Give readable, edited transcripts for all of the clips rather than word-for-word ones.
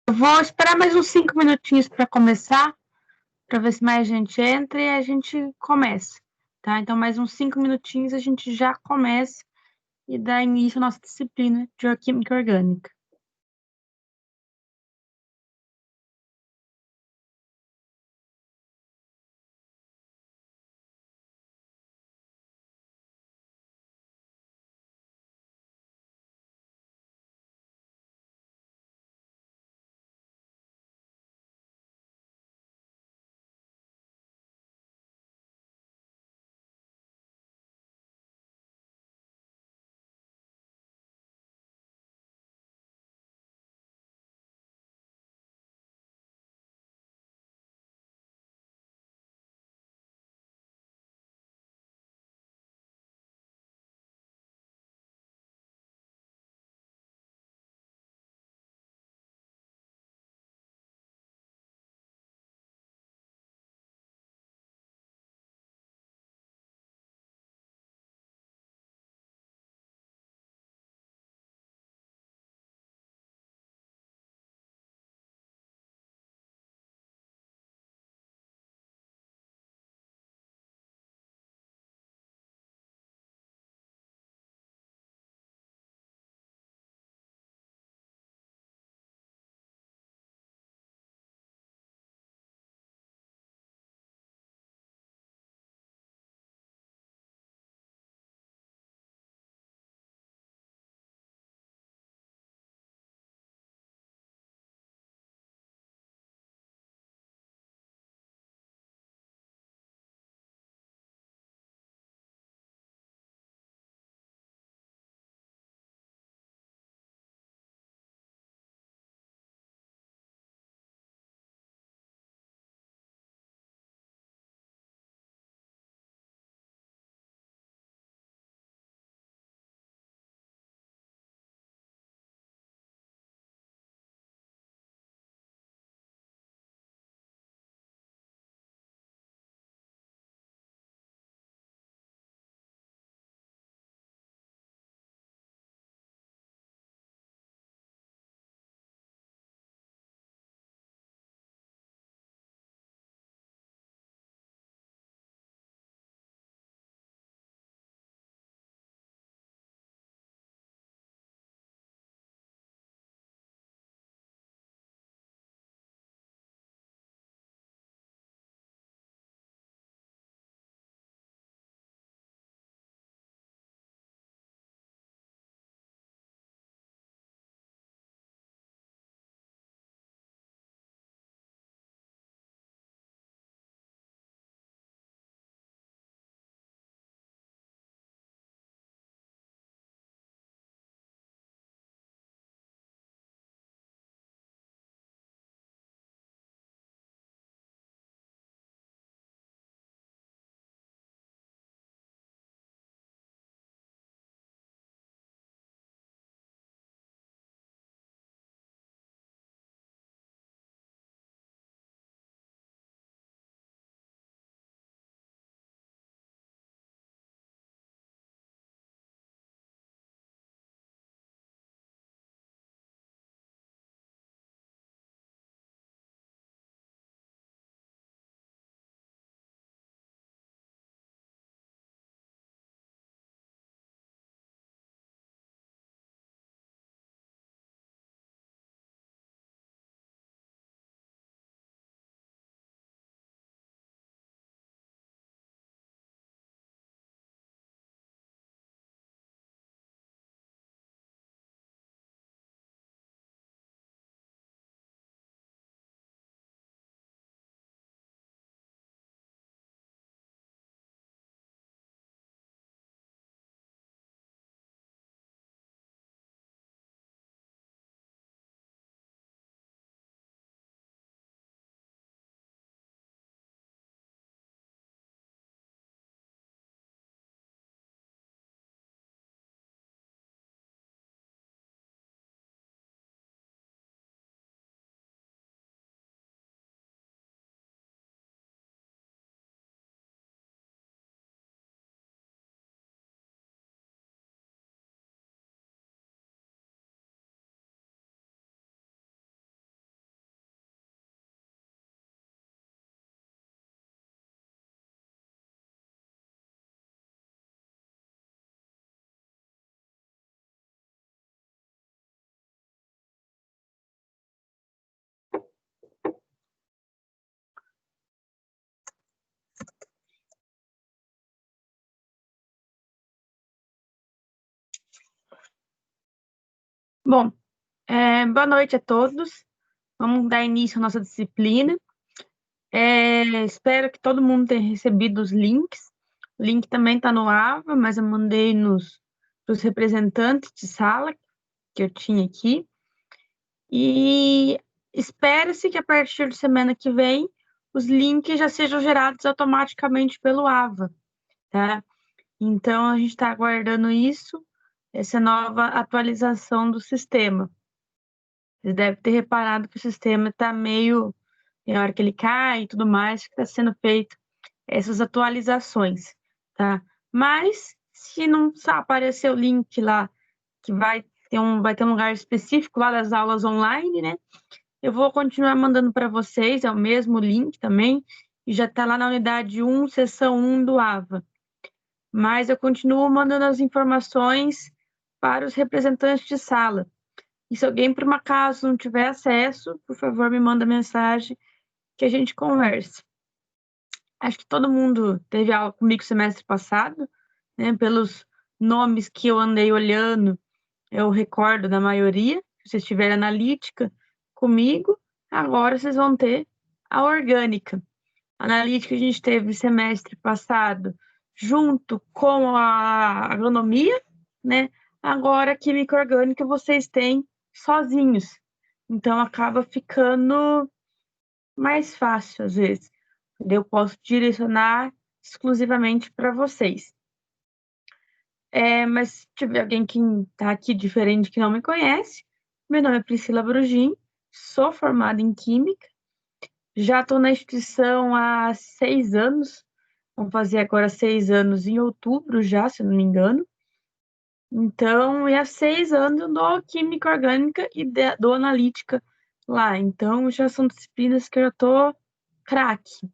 Eu vou esperar mais uns 5 minutinhos para começar, para ver se mais gente entra e a gente começa, tá? Então, mais uns 5 minutinhos a gente já começa e dá início à nossa disciplina de Bioquímica Orgânica. Bom, boa noite a todos. Vamos dar início à nossa disciplina. Espero que todo mundo tenha recebido os links. O link também está no AVA, mas eu mandei para os representantes de sala que eu tinha aqui. E espera-se que a partir de semana que vem os links já sejam gerados automaticamente pelo AVA, tá? Então a gente está aguardando isso, essa nova atualização do sistema. Você deve ter reparado que o sistema está meio, tem hora que ele cai e tudo mais, que está sendo feito essas atualizações, tá? Mas se não aparecer o link lá, que vai ter um lugar específico lá das aulas online, né? Eu vou continuar mandando para vocês, é o mesmo link também, e já está lá na unidade 1, seção 1 do AVA. Mas eu continuo mandando as informações para os representantes de sala. E se alguém, por um acaso, não tiver acesso, por favor, me manda mensagem que a gente converse. Acho que todo mundo teve aula comigo semestre passado, né? Pelos nomes que eu andei olhando, eu recordo da maioria. Se vocês tiverem analítica comigo, agora vocês vão ter a orgânica. A analítica a gente teve semestre passado junto com a agronomia, né? Agora a química orgânica vocês têm sozinhos. Então acaba ficando mais fácil às vezes. Eu posso direcionar exclusivamente para vocês. Mas se tiver alguém que está aqui diferente que não me conhece, meu nome é Priscila Brugin, sou formada em Química, já estou na instituição há 6 anos, vamos fazer agora 6 anos em outubro já, se eu não me engano. Então, e há 6 anos eu dou Química Orgânica e dou Analítica lá. Então, já são disciplinas que eu já estou craque.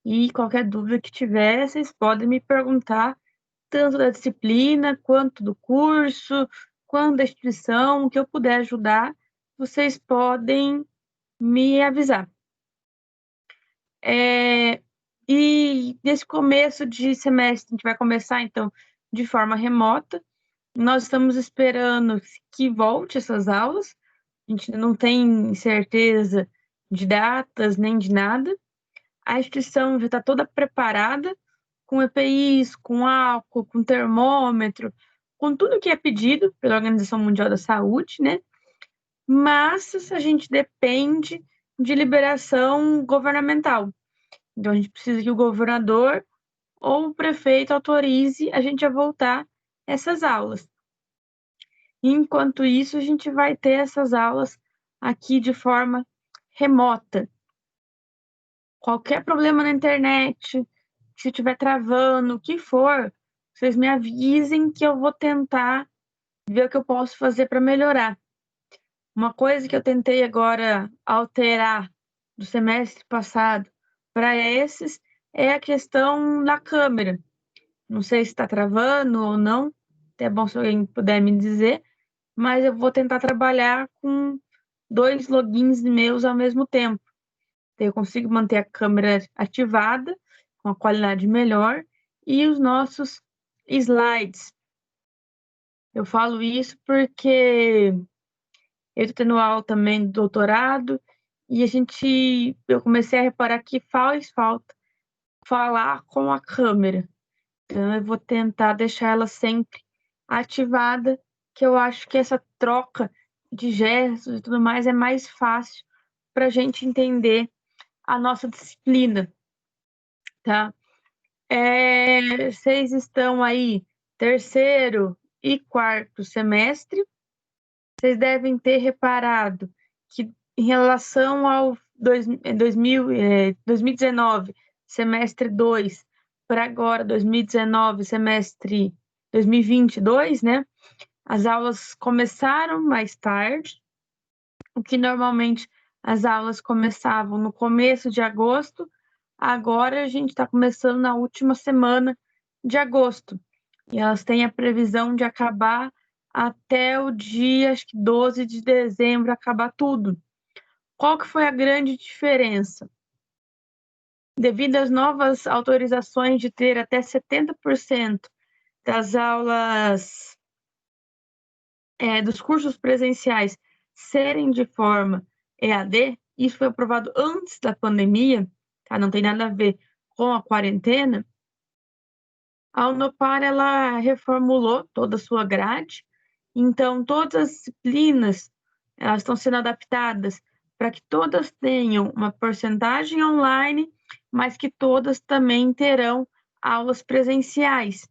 E qualquer dúvida que tiver, vocês podem me perguntar tanto da disciplina, quanto do curso, quanto da instituição, o que eu puder ajudar, vocês podem me avisar. E nesse começo de semestre, a gente vai começar, então, de forma remota. Nós estamos esperando que volte essas aulas. A gente não tem certeza de datas nem de nada. A instituição já está toda preparada, com EPIs, com álcool, com termômetro, com tudo que é pedido pela Organização Mundial da Saúde, né? Mas a gente depende de liberação governamental. Então, a gente precisa que o governador ou o prefeito autorize a gente a voltar essas aulas. Enquanto isso, a gente vai ter essas aulas aqui de forma remota. Qualquer problema na internet, se estiver travando, o que for, vocês me avisem que eu vou tentar ver o que eu posso fazer para melhorar. Uma coisa que eu tentei agora alterar do semestre passado para esses é a questão da câmera. Não sei se está travando ou não, é bom se alguém puder me dizer, mas eu vou tentar trabalhar com 2 logins meus ao mesmo tempo. Eu consigo manter a câmera ativada, com a qualidade melhor, e os nossos slides. Eu falo isso porque eu estou tendo aula também do doutorado, e eu comecei a reparar que faz falta falar com a câmera. Então, eu vou tentar deixar ela sempre ativada, que eu acho que essa troca de gestos e tudo mais é mais fácil para a gente entender a nossa disciplina, tá? Vocês estão aí, terceiro e quarto semestre, vocês devem ter reparado que em relação ao 2019, semestre 2, para agora, 2019, semestre 2022, né? As aulas começaram mais tarde, o que normalmente as aulas começavam no começo de agosto, agora a gente está começando na última semana de agosto. E elas têm a previsão de acabar até o dia, acho que 12 de dezembro, acabar tudo. Qual que foi a grande diferença? Devido às novas autorizações de ter até 70% das aulas dos cursos presenciais serem de forma EAD, isso foi aprovado antes da pandemia, tá? Não tem nada a ver com a quarentena. A Unopar, ela reformulou toda a sua grade, então todas as disciplinas, elas estão sendo adaptadas para que todas tenham uma porcentagem online, mas que todas também terão aulas presenciais.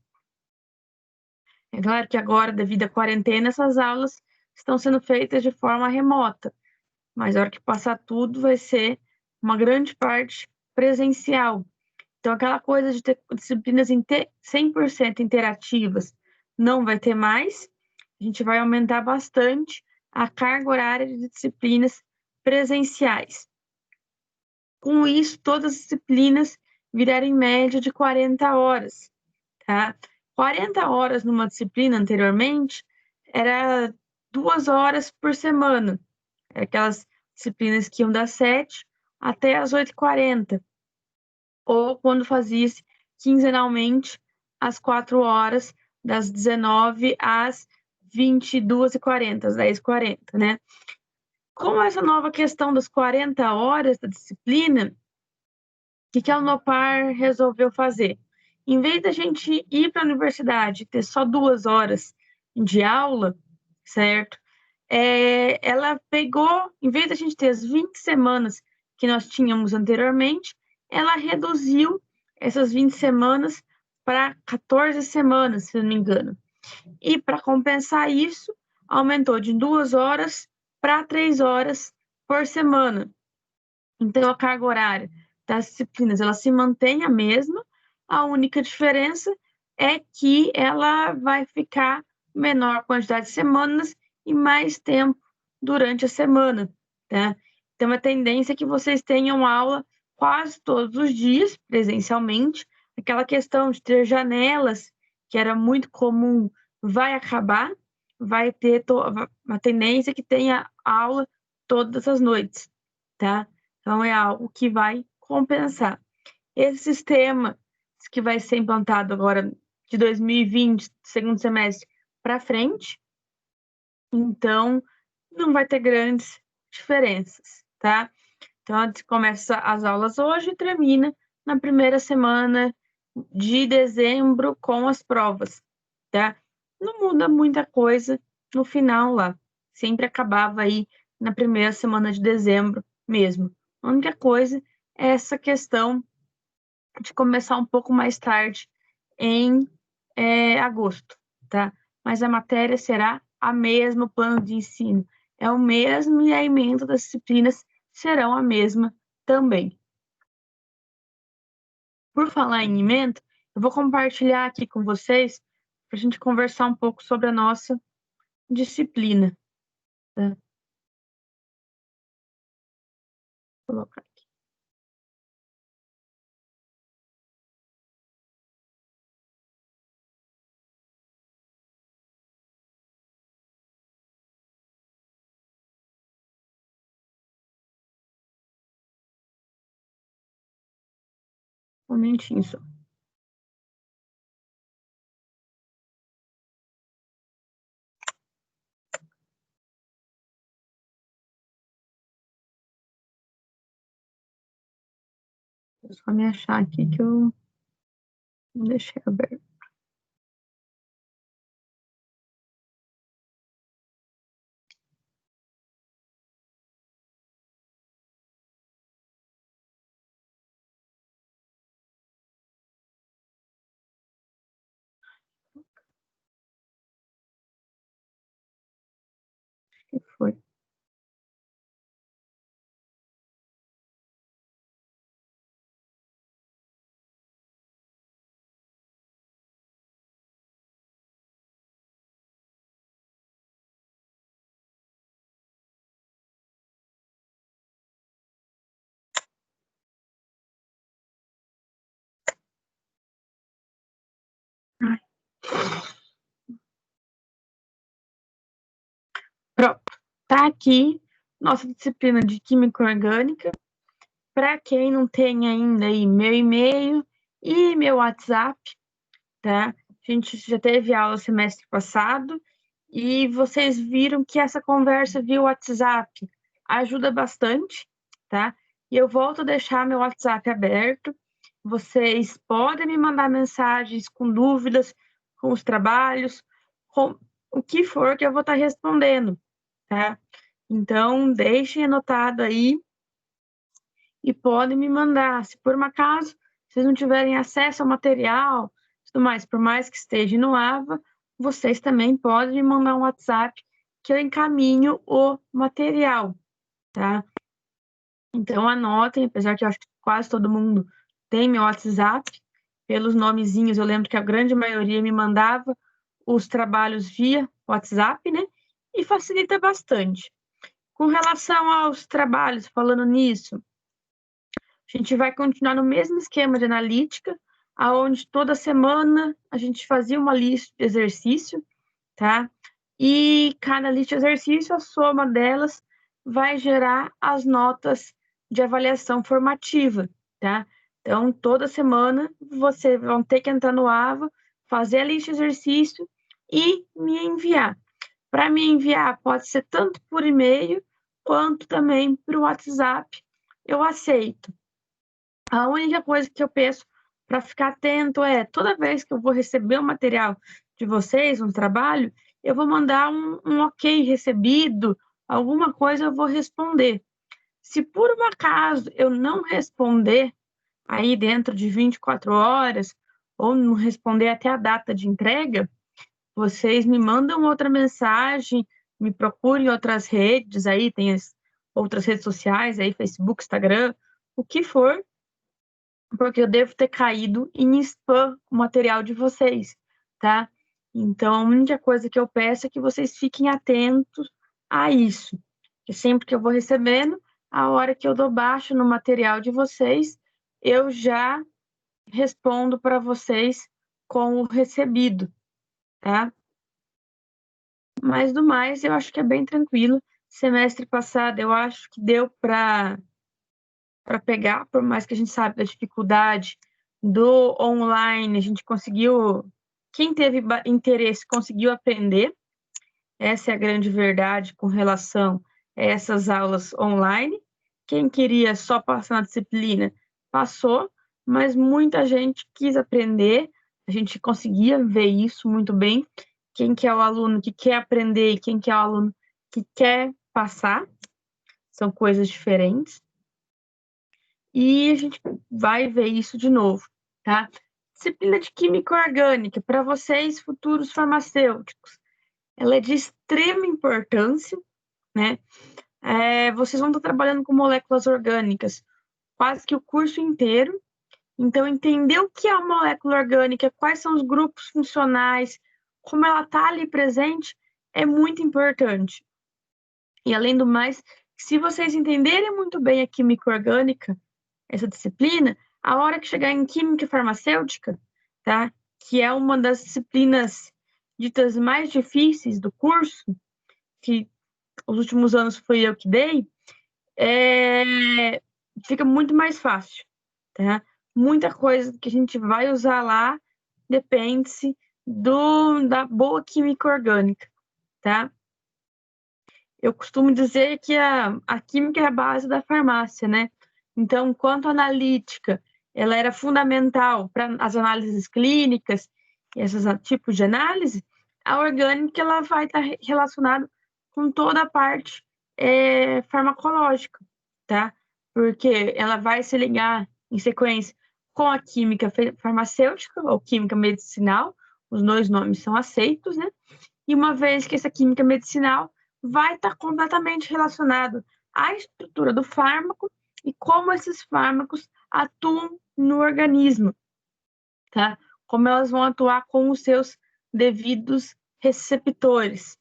É claro que agora, devido à quarentena, essas aulas estão sendo feitas de forma remota, mas a hora que passar tudo vai ser uma grande parte presencial. Então, aquela coisa de ter disciplinas 100% interativas não vai ter mais. A gente vai aumentar bastante a carga horária de disciplinas presenciais. Com isso, todas as disciplinas viraram em média de 40 horas, tá? 40 horas numa disciplina anteriormente era 2 horas por semana. Aquelas disciplinas que iam das 7 até as 8h40. Ou quando fazia-se quinzenalmente às 4 horas, das 19 às 22h40, às 10h40, né? Com essa nova questão das 40 horas da disciplina, o que a Unopar resolveu fazer? Em vez da gente ir para a universidade e ter só 2 horas de aula, certo? Ela pegou, em vez da gente ter as 20 semanas que nós tínhamos anteriormente, ela reduziu essas 20 semanas para 14 semanas, se não me engano. E para compensar isso, aumentou de 2 horas para 3 horas por semana. Então, a carga horária das disciplinas ela se mantém a mesma, a única diferença é que ela vai ficar menor quantidade de semanas e mais tempo durante a semana, tá? Então, a tendência é que vocês tenham aula quase todos os dias, presencialmente. Aquela questão de ter janelas, que era muito comum, vai acabar, vai ter uma tendência que tenha aula todas as noites, tá? Então, é algo que vai compensar. Esse sistema que vai ser implantado agora de 2020, segundo semestre para frente, então não vai ter grandes diferenças, tá? Então, a gente começa as aulas hoje e termina na primeira semana de dezembro com as provas, tá? Não muda muita coisa no final lá. Sempre acabava aí na primeira semana de dezembro mesmo. A única coisa é essa questão de começar um pouco mais tarde em agosto, tá? Mas a matéria será a mesma, o plano de ensino é o mesmo e a ementa das disciplinas serão a mesma também. Por falar em ementa, eu vou compartilhar aqui com vocês para a gente conversar um pouco sobre a nossa disciplina. Tá? Vou colocar aqui. Um momentinho só. Vou só me achar aqui que eu não deixei aberto. Que foi? Ai. Pronto. Tá aqui nossa disciplina de Química Orgânica. Para quem não tem ainda aí meu e-mail e meu WhatsApp, tá? A gente já teve aula semestre passado e vocês viram que essa conversa via WhatsApp ajuda bastante, tá? E eu volto a deixar meu WhatsApp aberto. Vocês podem me mandar mensagens com dúvidas, com os trabalhos, com o que for que eu vou estar respondendo, tá? Então, deixem anotado aí e podem me mandar. Se por um acaso vocês não tiverem acesso ao material, tudo mais, por mais que esteja no AVA, vocês também podem me mandar um WhatsApp que eu encaminho o material, tá? Então anotem, apesar que eu acho que quase todo mundo tem meu WhatsApp, pelos nomezinhos, eu lembro que a grande maioria me mandava os trabalhos via WhatsApp, né? E facilita bastante. Com relação aos trabalhos, falando nisso, a gente vai continuar no mesmo esquema de analítica, aonde toda semana a gente fazia uma lista de exercício, tá? E cada lista de exercício, a soma delas vai gerar as notas de avaliação formativa, tá? Então, toda semana vocês vão ter que entrar no AVA, fazer a lista de exercício e me enviar. Para me enviar, pode ser tanto por e-mail quanto também para o WhatsApp. Eu aceito. A única coisa que eu peço para ficar atento é, toda vez que eu vou receber o material de vocês, um trabalho, eu vou mandar um ok recebido, alguma coisa eu vou responder. Se por um acaso eu não responder aí dentro de 24 horas, ou não responder até a data de entrega, vocês me mandam outra mensagem, me procurem em outras redes, aí tem as outras redes sociais, aí Facebook, Instagram, o que for, porque eu devo ter caído em spam o material de vocês, tá? Então, a única coisa que eu peço é que vocês fiquem atentos a isso. Que sempre que eu vou recebendo, a hora que eu dou baixo no material de vocês, eu já respondo para vocês com o recebido, tá? Mas do mais, eu acho que é bem tranquilo. Semestre passado, eu acho que deu para pegar, por mais que a gente sabe da dificuldade do online, a gente conseguiu, quem teve interesse conseguiu aprender. Essa é a grande verdade com relação a essas aulas online. Quem queria só passar na disciplina, passou, mas muita gente quis aprender, a gente conseguia ver isso muito bem. Quem que é o aluno que quer aprender e quem que é o aluno que quer passar, são coisas diferentes. E a gente vai ver isso de novo, tá? Disciplina de Química Orgânica, para vocês, futuros farmacêuticos, ela é de extrema importância, né? Vocês vão estar trabalhando com moléculas orgânicas quase que o curso inteiro, então entender o que é uma molécula orgânica, quais são os grupos funcionais, como ela está ali presente, é muito importante. E além do mais, se vocês entenderem muito bem a química orgânica, essa disciplina, a hora que chegar em química farmacêutica, tá? Que é uma das disciplinas ditas mais difíceis do curso, que os últimos anos foi eu que dei, fica muito mais fácil, tá? Muita coisa que a gente vai usar lá depende da boa química orgânica, tá? Eu costumo dizer que a química é a base da farmácia, né? Então, enquanto a analítica ela era fundamental para as análises clínicas e esses tipos de análise, a orgânica ela vai estar relacionada com toda a parte farmacológica, tá? Porque ela vai se ligar em sequência com a química farmacêutica ou química medicinal, os dois nomes são aceitos, né? E uma vez que essa química medicinal vai estar completamente relacionado à estrutura do fármaco e como esses fármacos atuam no organismo, tá? Como elas vão atuar com os seus devidos receptores.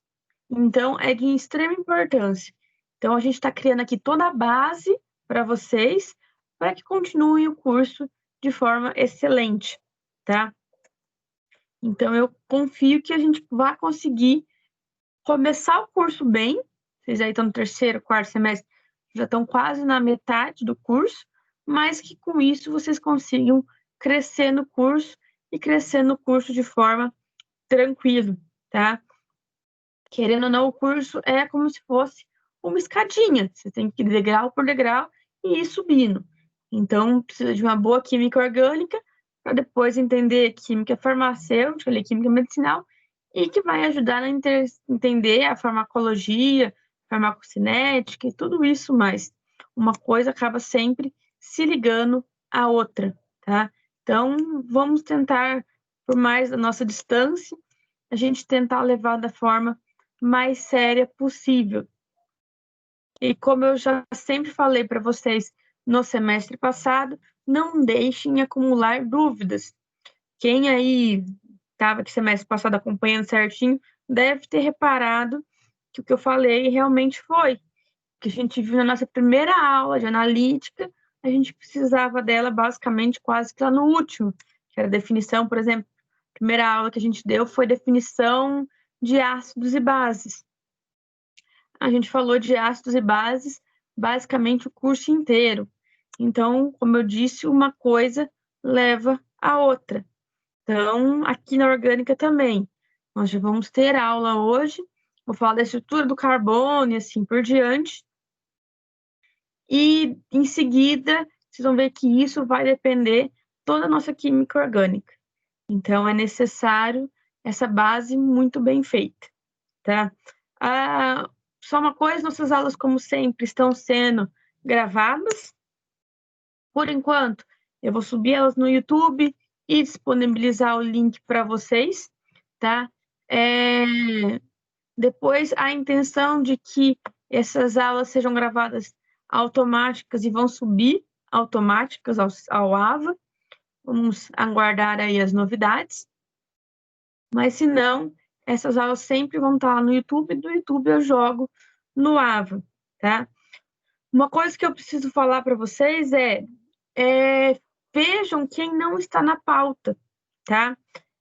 Então, é de extrema importância. Então, a gente está criando aqui toda a base para vocês, para que continuem o curso de forma excelente, tá? Então, eu confio que a gente vai conseguir começar o curso bem. Vocês aí estão no terceiro, quarto semestre, já estão quase na metade do curso, mas que com isso vocês consigam crescer no curso e crescer no curso de forma tranquila, tá? Querendo ou não, o curso é como se fosse uma escadinha. Você tem que ir degrau por degrau e ir subindo. Então, precisa de uma boa química orgânica para depois entender química farmacêutica, química medicinal, e que vai ajudar a entender a farmacologia, farmacocinética e tudo isso mais. Uma coisa acaba sempre se ligando à outra, tá? Então, vamos tentar, por mais da nossa distância, a gente tentar levar da forma mais séria possível. E como eu já sempre falei para vocês no semestre passado, não deixem acumular dúvidas. Quem aí estava que semestre passado acompanhando certinho, deve ter reparado que o que eu falei realmente foi. Que a gente viu na nossa primeira aula de analítica, a gente precisava dela basicamente quase que lá no último, que era definição, por exemplo, a primeira aula que a gente deu foi definição de ácidos e bases. A gente falou de ácidos e bases basicamente o curso inteiro. Então, como eu disse, uma coisa leva a outra. Então, aqui na orgânica também. Nós já vamos ter aula hoje. Vou falar da estrutura do carbono e assim por diante. E, em seguida, vocês vão ver que isso vai depender toda a nossa química orgânica. Então, é necessário essa base muito bem feita, tá? Só uma coisa, nossas aulas, como sempre, estão sendo gravadas. Por enquanto, eu vou subir elas no YouTube e disponibilizar o link para vocês, tá? Depois, a intenção de que essas aulas sejam gravadas automáticas e vão subir automáticas ao AVA. Vamos aguardar aí as novidades. Mas, se não, essas aulas sempre vão estar lá no YouTube. Do YouTube eu jogo no AVA, tá? Uma coisa que eu preciso falar para vocês vejam quem não está na pauta, tá?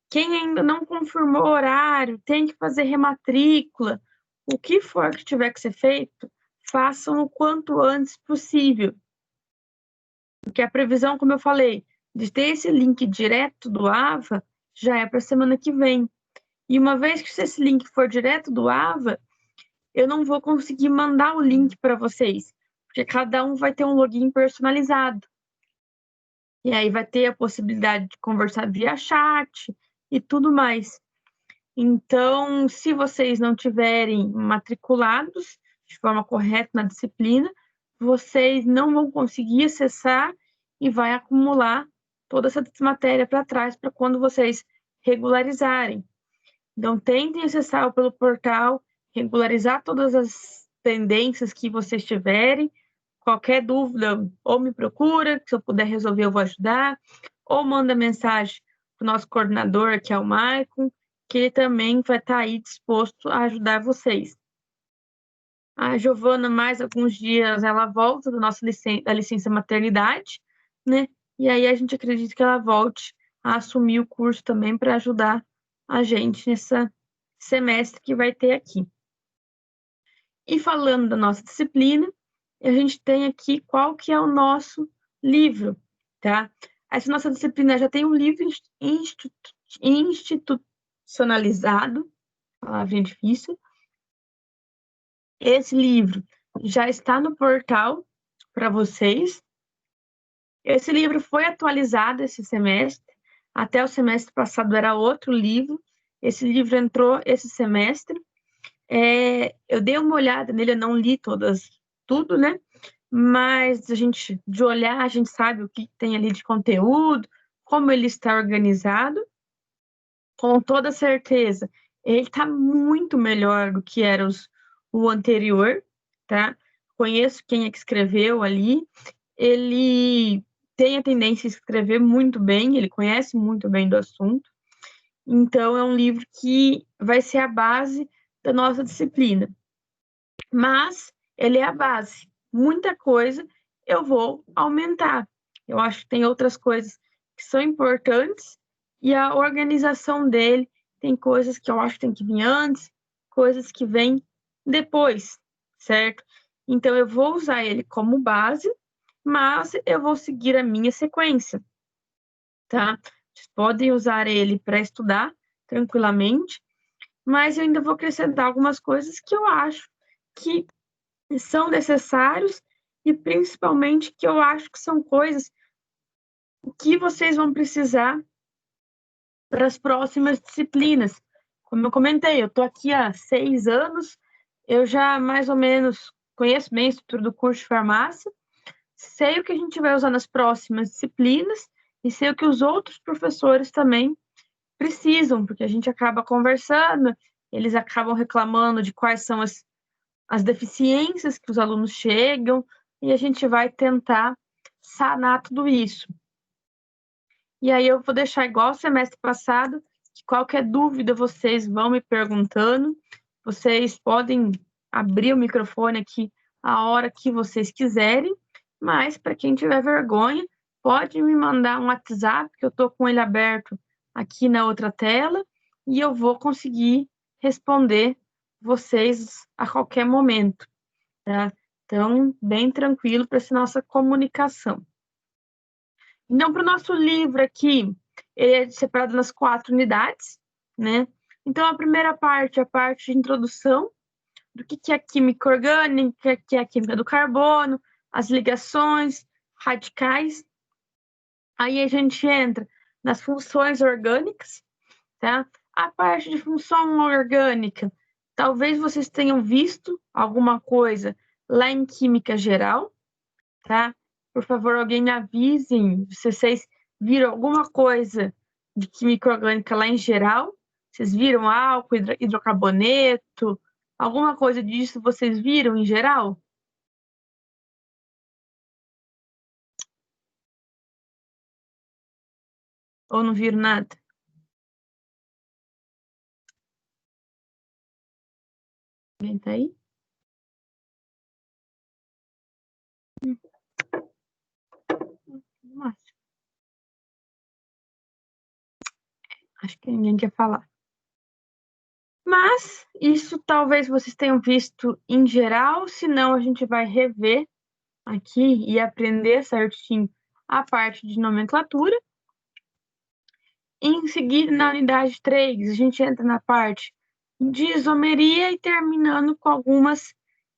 Quem ainda não confirmou o horário, tem que fazer rematrícula, o que for que tiver que ser feito, façam o quanto antes possível. Porque a previsão, como eu falei, de ter esse link direto do AVA, já é para a semana que vem. E uma vez que esse link for direto do AVA, eu não vou conseguir mandar o link para vocês, porque cada um vai ter um login personalizado. E aí vai ter a possibilidade de conversar via chat e tudo mais. Então, se vocês não tiverem matriculados de forma correta na disciplina, vocês não vão conseguir acessar e vai acumular toda essa matéria para trás para quando vocês regularizarem. Então, tentem acessar pelo portal, regularizar todas as pendências que vocês tiverem. Qualquer dúvida, ou me procura, que se eu puder resolver, eu vou ajudar, ou manda mensagem para o nosso coordenador, que é o Maicon, que ele também vai estar aí disposto a ajudar vocês. A Giovana, mais alguns dias, ela volta da licença maternidade, né? E aí a gente acredita que ela volte a assumir o curso também para ajudar a gente nesse semestre que vai ter aqui. E falando da nossa disciplina, a gente tem aqui qual que é o nosso livro, tá? Essa nossa disciplina já tem um livro institucionalizado, palavrinha difícil. Esse livro já está no portal para vocês. Esse livro foi atualizado esse semestre. Até o semestre passado era outro livro. Esse livro entrou esse semestre. Eu dei uma olhada nele, eu não li tudo, né? Mas de olhar, a gente sabe o que tem ali de conteúdo, como ele está organizado. Com toda certeza, ele está muito melhor do que era o anterior, tá? Conheço quem é que escreveu ali. Ele tem a tendência a escrever muito bem, ele conhece muito bem do assunto. Então, é um livro que vai ser a base da nossa disciplina. Mas ele é a base. Muita coisa eu vou aumentar. Eu acho que tem outras coisas que são importantes e a organização dele tem coisas que eu acho que tem que vir antes, coisas que vêm depois, certo? Então eu vou usar ele como base, mas eu vou seguir a minha sequência, tá? Vocês podem usar ele para estudar tranquilamente, mas eu ainda vou acrescentar algumas coisas que eu acho que são necessários e principalmente que eu acho que são coisas que vocês vão precisar para as próximas disciplinas. Como eu comentei, eu estou aqui há 6 anos, eu já mais ou menos conheço bem a estrutura do curso de farmácia, sei o que a gente vai usar nas próximas disciplinas e sei o que os outros professores também precisam, porque a gente acaba conversando, eles acabam reclamando de quais são as deficiências que os alunos chegam, e a gente vai tentar sanar tudo isso. E aí eu vou deixar igual o semestre passado, que qualquer dúvida vocês vão me perguntando, vocês podem abrir o microfone aqui a hora que vocês quiserem, mas para quem tiver vergonha, pode me mandar um WhatsApp, que eu estou com ele aberto aqui na outra tela, e eu vou conseguir responder vocês a qualquer momento, tá? Então, bem tranquilo para essa nossa comunicação. Então, para o nosso livro aqui, ele é separado nas 4 unidades, né? Então, a primeira parte é a parte de introdução, do que é a química orgânica, que é a química do carbono, as ligações, radicais. Aí a gente entra nas funções orgânicas, tá? A parte de função orgânica, talvez vocês tenham visto alguma coisa lá em química geral, tá? Por favor, alguém me avisem se vocês viram alguma coisa de química orgânica lá em geral. Vocês viram álcool, hidrocarboneto, alguma coisa disso vocês viram em geral? Ou não viram nada? Alguém tá aí? Nossa, acho que ninguém quer falar. Mas isso talvez vocês tenham visto em geral, senão a gente vai rever aqui e aprender certinho a parte de nomenclatura. Em seguida, na unidade 3, a gente entra na parte de isomeria e terminando com algumas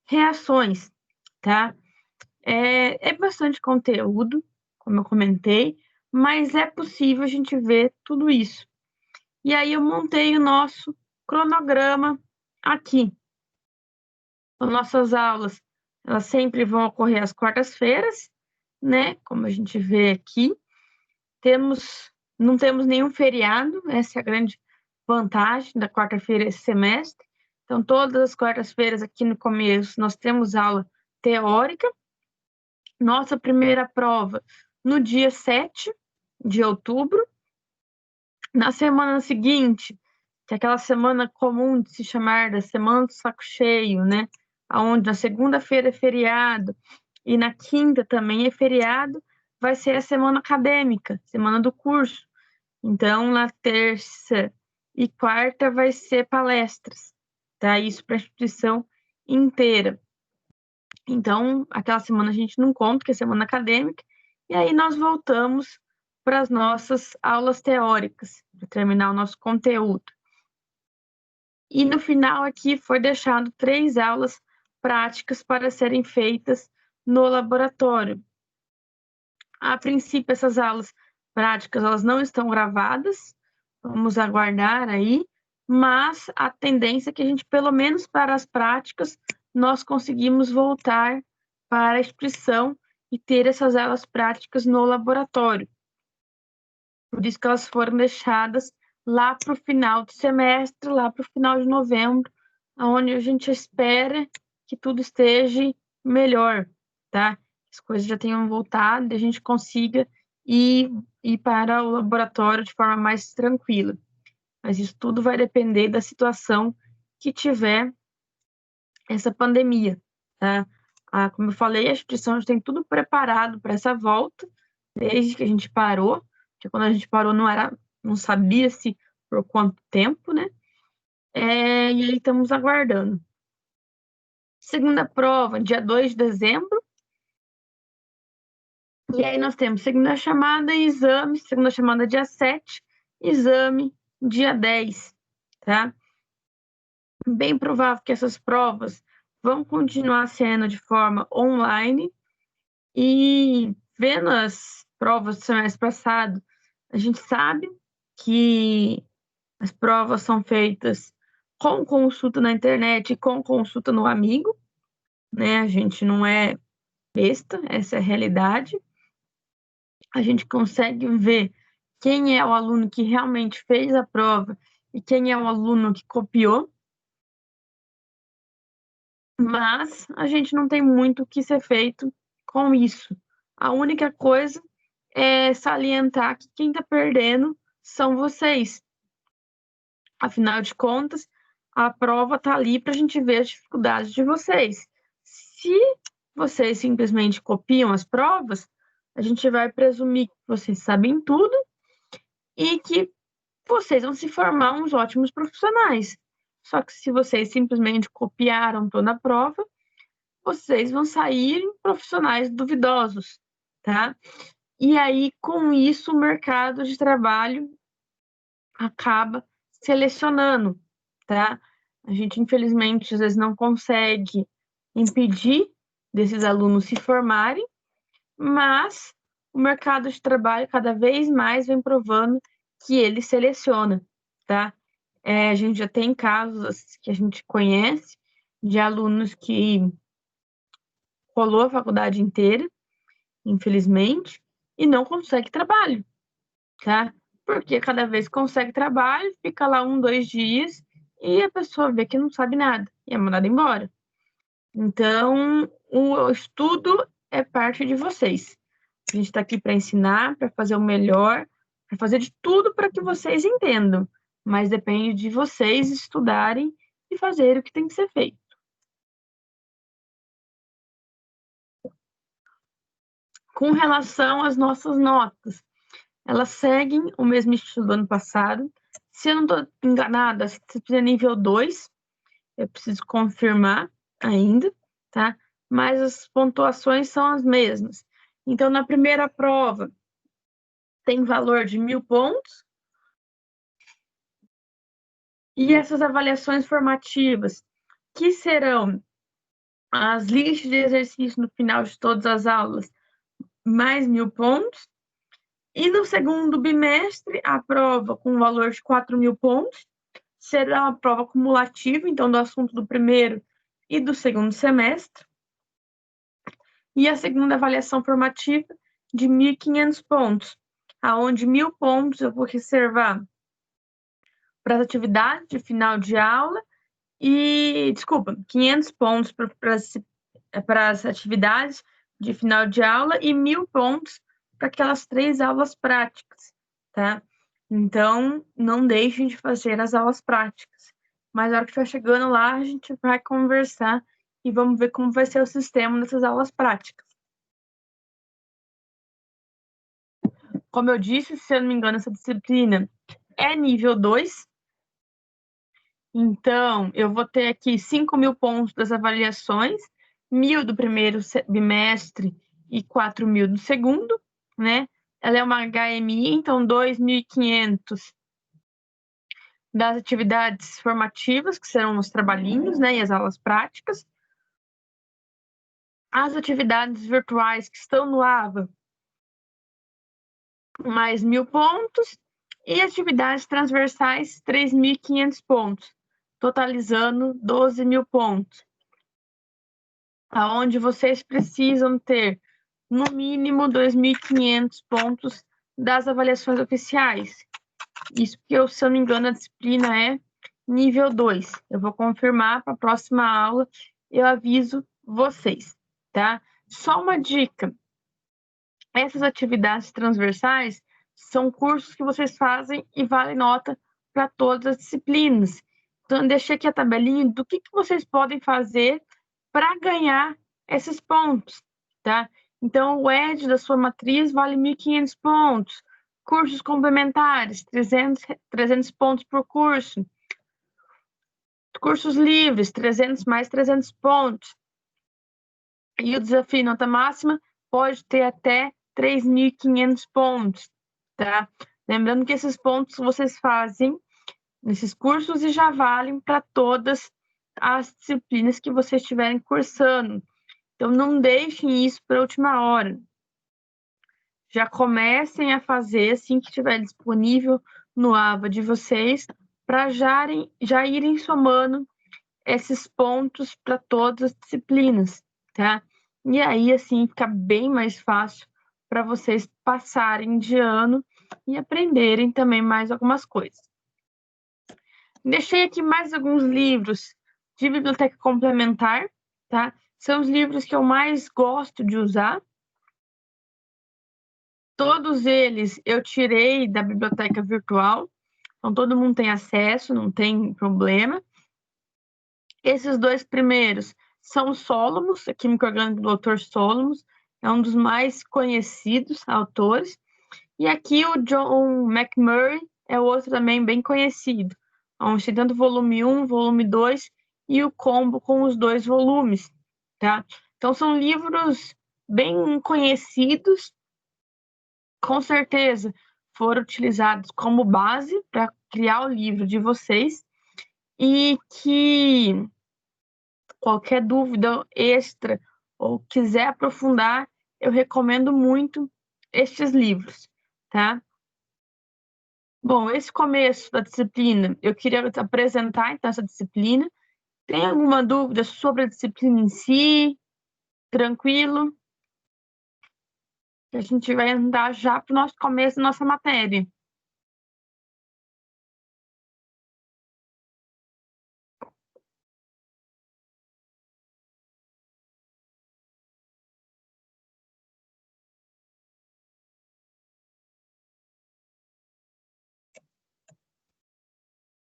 reações, tá? É bastante conteúdo, como eu comentei, mas é possível a gente ver tudo isso. E aí eu montei o nosso cronograma aqui. As nossas aulas, elas sempre vão ocorrer às quartas-feiras, né? Como a gente vê aqui. Não temos nenhum feriado, essa é a grande vantagem da quarta-feira esse semestre. Então, todas as quartas-feiras aqui no começo, nós temos aula teórica. Nossa primeira prova no dia 7 de outubro. Na semana seguinte, que é aquela semana comum de se chamar da semana do saco cheio, né? Onde na segunda-feira é feriado e na quinta também é feriado, vai ser a semana acadêmica, semana do curso. Então, na terça e quarta vai ser palestras, tá? Isso para a instituição inteira. Então, aquela semana a gente não conta, que é semana acadêmica, e aí nós voltamos para as nossas aulas teóricas, para terminar o nosso conteúdo. E no final aqui foi deixado 3 aulas práticas para serem feitas no laboratório. A princípio, essas aulas práticas elas não estão gravadas, vamos aguardar aí, mas a tendência é que a gente, pelo menos para as práticas, nós conseguimos voltar para a instituição e ter essas aulas práticas no laboratório. Por isso que elas foram deixadas lá para o final do semestre, lá para o final de novembro, onde a gente espera que tudo esteja melhor, tá? As coisas já tenham voltado e a gente consiga ir para o laboratório de forma mais tranquila. Mas isso tudo vai depender da situação que tiver essa pandemia, tá? Como eu falei, a instituição já tem tudo preparado para essa volta, desde que a gente parou, porque quando a gente parou não sabia-se por quanto tempo, né? E aí estamos aguardando. Segunda prova, dia 2 de dezembro. E aí nós temos segunda chamada e exame, segunda chamada dia 7, exame dia 10, tá? bem provável que essas provas vão continuar sendo de forma online. E vendo as provas do semestre passado, a gente sabe que as provas são feitas com consulta na internet e com consulta no amigo, né? A gente não é besta, essa é a realidade. A gente consegue ver quem é o aluno que realmente fez a prova e quem é o aluno que copiou. Mas a gente não tem muito o que ser feito com isso. A única coisa é salientar que quem está perdendo são vocês. Afinal de contas, a prova está ali para a gente ver as dificuldades de vocês. Se vocês simplesmente copiam as provas, a gente vai presumir que vocês sabem tudo e que vocês vão se formar uns ótimos profissionais. Só que se vocês simplesmente copiaram toda a prova, vocês vão sair profissionais duvidosos, tá? E aí, com isso, o mercado de trabalho acaba selecionando, tá? A gente, infelizmente, às vezes não consegue impedir desses alunos se formarem, mas o mercado de trabalho cada vez mais vem provando que ele seleciona, tá? A gente já tem casos que a gente conhece de alunos que rolou a faculdade inteira, infelizmente, e não consegue trabalho, tá? Porque cada vez que consegue trabalho, fica lá 1, 2 dias e a pessoa vê que não sabe nada e é mandada embora. Então, o estudo é parte de vocês. A gente está aqui para ensinar, para fazer o melhor, para fazer de tudo para que vocês entendam. Mas depende de vocês estudarem e fazer o que tem que ser feito. Com relação às nossas notas, elas seguem o mesmo estilo do ano passado. Se eu não estou enganada, se é nível 2, eu preciso confirmar ainda, tá? Mas as pontuações são as mesmas. Então, na primeira prova, tem valor de 1.000 pontos. E essas avaliações formativas, que serão as listas de exercício no final de todas as aulas, mais 1.000 pontos. E no segundo bimestre, a prova com valor de 4.000 pontos será uma prova cumulativa, então, do assunto do primeiro e do segundo semestre. E a segunda avaliação formativa de 1.500 pontos, aonde 1.000 pontos eu vou reservar para as atividades de final de aula e, 500 pontos para as atividades de final de aula e 1.000 pontos para aquelas 3 aulas práticas, tá? Então, não deixem de fazer as aulas práticas. Mas na hora que estiver chegando lá, a gente vai conversar e vamos ver como vai ser o sistema dessas aulas práticas. Como eu disse, se eu não me engano, essa disciplina é nível 2. Então, eu vou ter aqui 5.000 pontos das avaliações, 1.000 do primeiro bimestre e 4.000 do segundo, né? Ela é uma HMI, então 2.500 das atividades formativas, que serão os trabalhinhos, né? E as aulas práticas. As atividades virtuais que estão no AVA, mais 1.000 pontos. E atividades transversais, 3.500 pontos, totalizando 12.000 pontos. Aonde vocês precisam ter, no mínimo, 2.500 pontos das avaliações oficiais. Isso porque, se eu não me engano, a disciplina é nível 2. Eu vou confirmar para a próxima aula, eu aviso vocês, tá? Só uma dica. Essas atividades transversais são cursos que vocês fazem e vale nota para todas as disciplinas. Então, eu deixei aqui a tabelinha do que vocês podem fazer para ganhar esses pontos, tá? Então, o ED da sua matriz vale 1.500 pontos. Cursos complementares, 300 pontos por curso. Cursos livres, 300 mais 300 pontos. E o desafio nota máxima pode ter até 3.500 pontos, tá? Lembrando que esses pontos vocês fazem nesses cursos e já valem para todas as disciplinas que vocês estiverem cursando. Então, não deixem isso para a última hora. Já comecem a fazer assim que estiver disponível no AVA de vocês, para já irem somando esses pontos para todas as disciplinas, tá? E aí, assim, fica bem mais fácil para vocês passarem de ano e aprenderem também mais algumas coisas. Deixei aqui mais alguns livros de biblioteca complementar, tá? São os livros que eu mais gosto de usar. Todos eles eu tirei da biblioteca virtual, então todo mundo tem acesso, não tem problema. Esses dois primeiros são o Solomos, a Química Orgânica do Dr. Solomos, é um dos mais conhecidos autores. E aqui o John McMurray é outro também bem conhecido, onde tem tanto volume 1, volume 2 e o combo com os 2 volumes, tá? Então são livros bem conhecidos, com certeza foram utilizados como base para criar o livro de vocês e que qualquer dúvida extra ou quiser aprofundar, eu recomendo muito estes livros, tá? Bom, esse começo da disciplina, eu queria apresentar então essa disciplina. Tem alguma dúvida sobre a disciplina em si? Tranquilo? A gente vai andar já para o nosso começo da nossa matéria.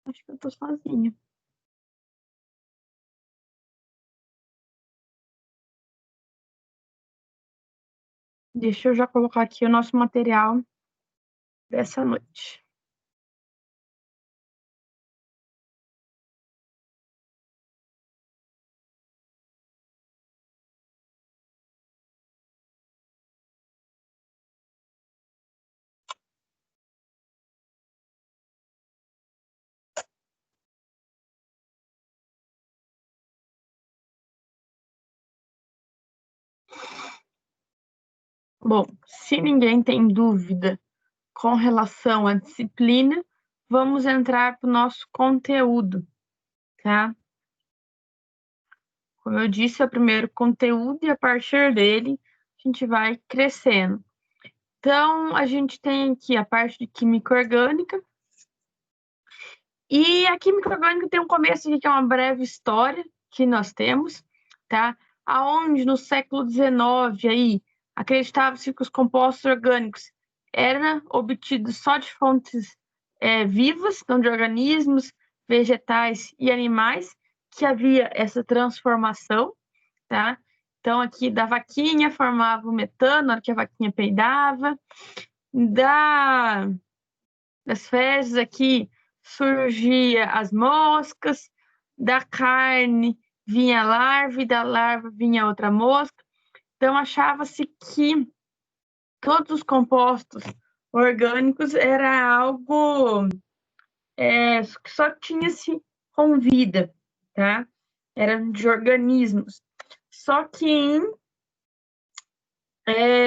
Acho que eu estou sozinha. Deixa eu já colocar aqui o nosso material dessa noite. Bom, se ninguém tem dúvida com relação à disciplina, vamos entrar para o nosso conteúdo, tá? Como eu disse, é o primeiro conteúdo e a partir dele a gente vai crescendo. Então, a gente tem aqui a parte de química orgânica. E a química orgânica tem um começo aqui, que é uma breve história que nós temos, tá? Aonde no século XIX aí acreditava-se que os compostos orgânicos eram obtidos só de fontes vivas, então de organismos, vegetais e animais, que havia essa transformação, tá? Então aqui da vaquinha formava o metano, na hora que a vaquinha peidava, das fezes aqui surgia as moscas, da carne vinha a larva e da larva vinha outra mosca. Então achava-se que todos os compostos orgânicos era algo que só tinha-se com vida, tá? Eram de organismos. Só que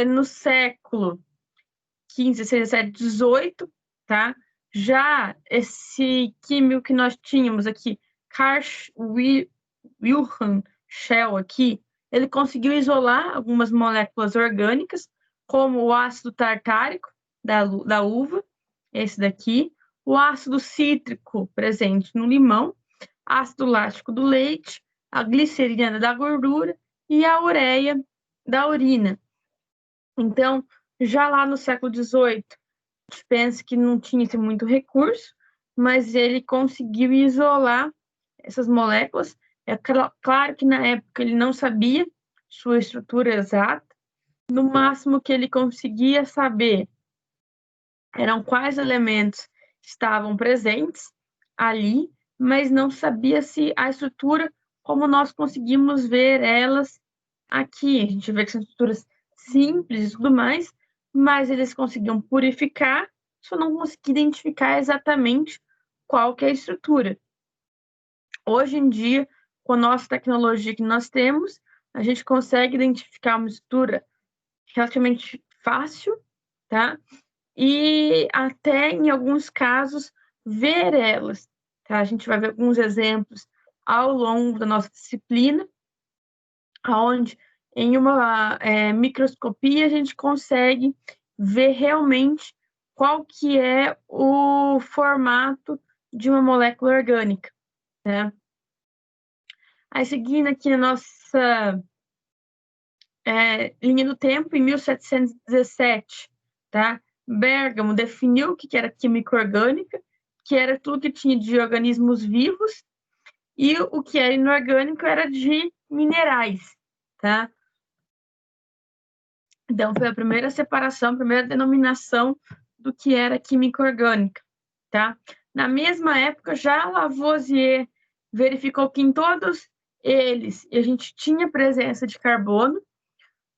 no século XV, XVI, XVII, XVIII, tá? Já esse químico que nós tínhamos aqui, Carl Wilhelm Schell aqui, ele conseguiu isolar algumas moléculas orgânicas, como o ácido tartárico da uva, esse daqui, o ácido cítrico presente no limão, ácido lático do leite, a glicerina da gordura e a ureia da urina. Então, já lá no século XVIII, a gente pensa que não tinha muito recurso, mas ele conseguiu isolar essas moléculas. É claro que na época ele não sabia sua estrutura exata, no máximo que ele conseguia saber eram quais elementos estavam presentes ali, mas não sabia se a estrutura como nós conseguimos ver elas aqui. A gente vê que são estruturas simples e tudo mais, mas eles conseguiam purificar, só não conseguia identificar exatamente qual que é a estrutura. Hoje em dia, com a nossa tecnologia que nós temos, a gente consegue identificar uma mistura relativamente fácil, tá? E até, em alguns casos, ver elas, tá? A gente vai ver alguns exemplos ao longo da nossa disciplina, onde em uma microscopia a gente consegue ver realmente qual que é o formato de uma molécula orgânica, né? Aí, seguindo aqui a nossa linha do tempo, em 1717, tá? Bergamo definiu o que era química orgânica, que era tudo que tinha de organismos vivos, e o que era inorgânico era de minerais, tá? Então, foi a primeira separação, a primeira denominação do que era química orgânica, tá? Na mesma época, já Lavoisier verificou que em todos eles a gente tinha presença de carbono,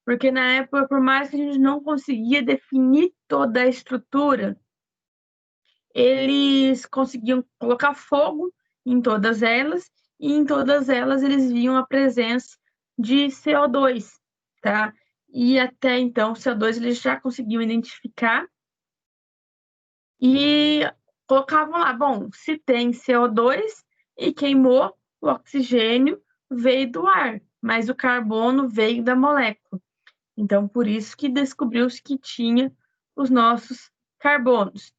porque na época, por mais que a gente não conseguia definir toda a estrutura, eles conseguiam colocar fogo em todas elas, e em todas elas eles viam a presença de CO2, tá? E até então, o CO2 eles já conseguiam identificar e colocavam lá, bom, se tem CO2 e queimou, o oxigênio veio do ar, mas o carbono veio da molécula. Então, por isso que descobriu-se que tinha os nossos carbonos.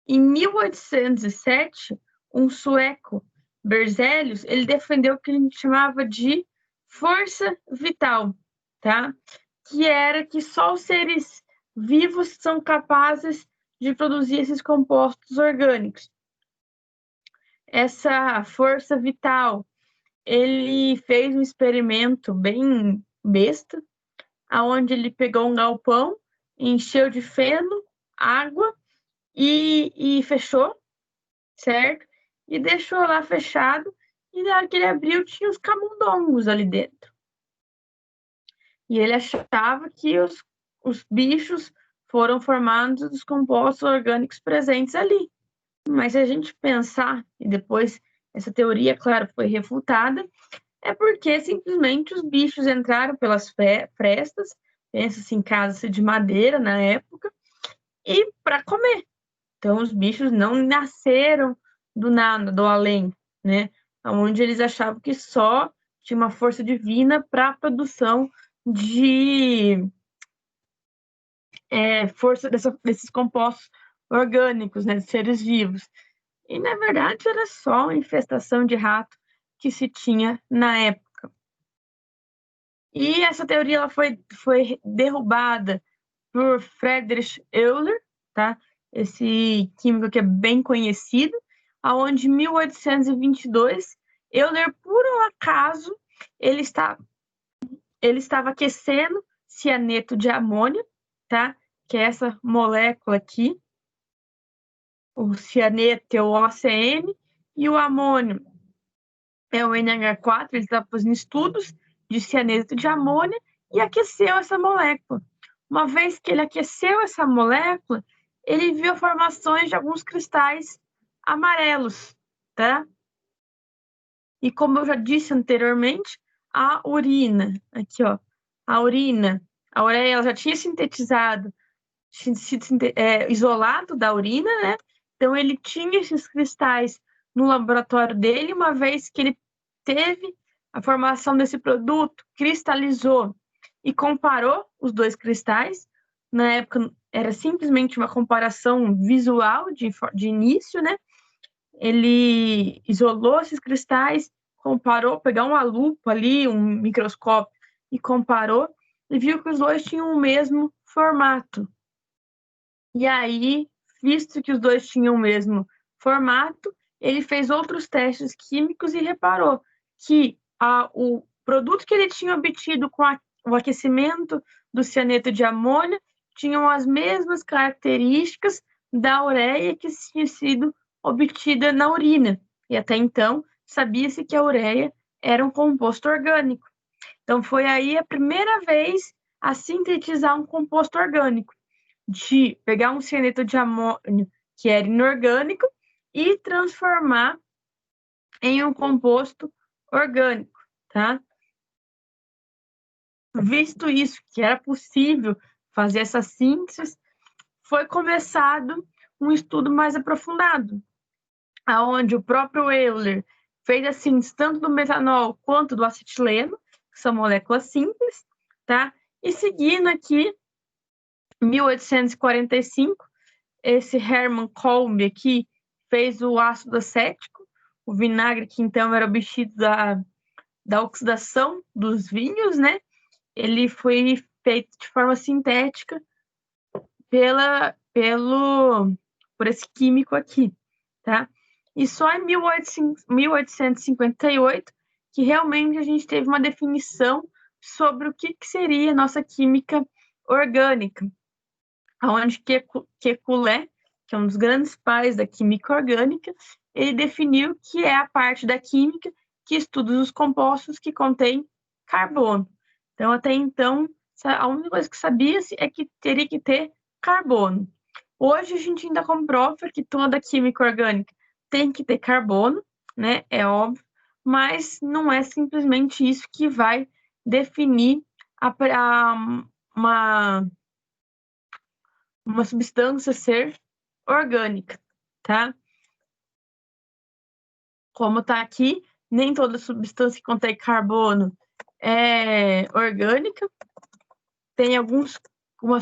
Em 1807, um sueco, Berzelius, ele defendeu o que a gente chamava de força vital, tá? Que era que só os seres vivos são capazes de produzir esses compostos orgânicos. Essa força vital, ele fez um experimento bem besta, aonde ele pegou um galpão, encheu de feno, água e fechou, certo? E deixou lá fechado, e na hora que ele abriu, tinha os camundongos ali dentro. E ele achava que os bichos foram formados dos compostos orgânicos presentes ali. Mas se a gente pensar, e depois essa teoria, claro, foi refutada, é porque simplesmente os bichos entraram pelas frestas, pensa-se em casa de madeira na época, e para comer. Então, os bichos não nasceram do nada, do além, né? Onde eles achavam que só tinha uma força divina para a produção de força desses compostos orgânicos, né, de seres vivos. E, na verdade, era só uma infestação de rato que se tinha na época. E essa teoria ela foi derrubada por Friedrich Euler, tá? Esse químico que é bem conhecido, aonde em 1822, Euler, por um acaso, ele estava aquecendo cianeto de amônio, tá? Que é essa molécula aqui. O cianeto é o OCN e o amônio é o NH4. Ele estava fazendo estudos de cianeto de amônio e aqueceu essa molécula. Uma vez que ele aqueceu essa molécula, ele viu formações de alguns cristais amarelos, tá? E como eu já disse anteriormente, a urina, aqui ó, a urina, a ureia ela já tinha sintetizado, isolado da urina, né? Então ele tinha esses cristais no laboratório dele, uma vez que ele teve a formação desse produto, cristalizou e comparou os dois cristais. Na época era simplesmente uma comparação visual de início, né? Ele isolou esses cristais, comparou, pegou uma lupa ali, um microscópio e comparou e viu que os dois tinham o mesmo formato. E aí, visto que os dois tinham o mesmo formato, ele fez outros testes químicos e reparou que o produto que ele tinha obtido com o aquecimento do cianeto de amônio tinham as mesmas características da ureia que tinha sido obtida na urina. E até então, sabia-se que a ureia era um composto orgânico. Então, foi aí a primeira vez a sintetizar um composto orgânico, de pegar um cianeto de amônio que era inorgânico e transformar em um composto orgânico, tá? Visto isso, que era possível fazer essa síntese, foi começado um estudo mais aprofundado, aonde o próprio Euler fez a síntese tanto do metanol quanto do acetileno, que são moléculas simples, tá? E seguindo aqui, 1845, esse Hermann Kolbe aqui fez o ácido acético, o vinagre que então era obtido da oxidação dos vinhos, né? Ele foi feito de forma sintética por esse químico aqui, tá? E só em 1858 que realmente a gente teve uma definição sobre o que seria a nossa química orgânica, onde Kekulé, que é um dos grandes pais da química orgânica, ele definiu que é a parte da química que estuda os compostos que contêm carbono. Então, até então, a única coisa que sabia-se é que teria que ter carbono. Hoje, a gente ainda comprova que toda química orgânica tem que ter carbono, né? É óbvio, mas não é simplesmente isso que vai definir uma substância ser orgânica, tá? Como tá aqui, nem toda substância que contém carbono é orgânica. Tem algumas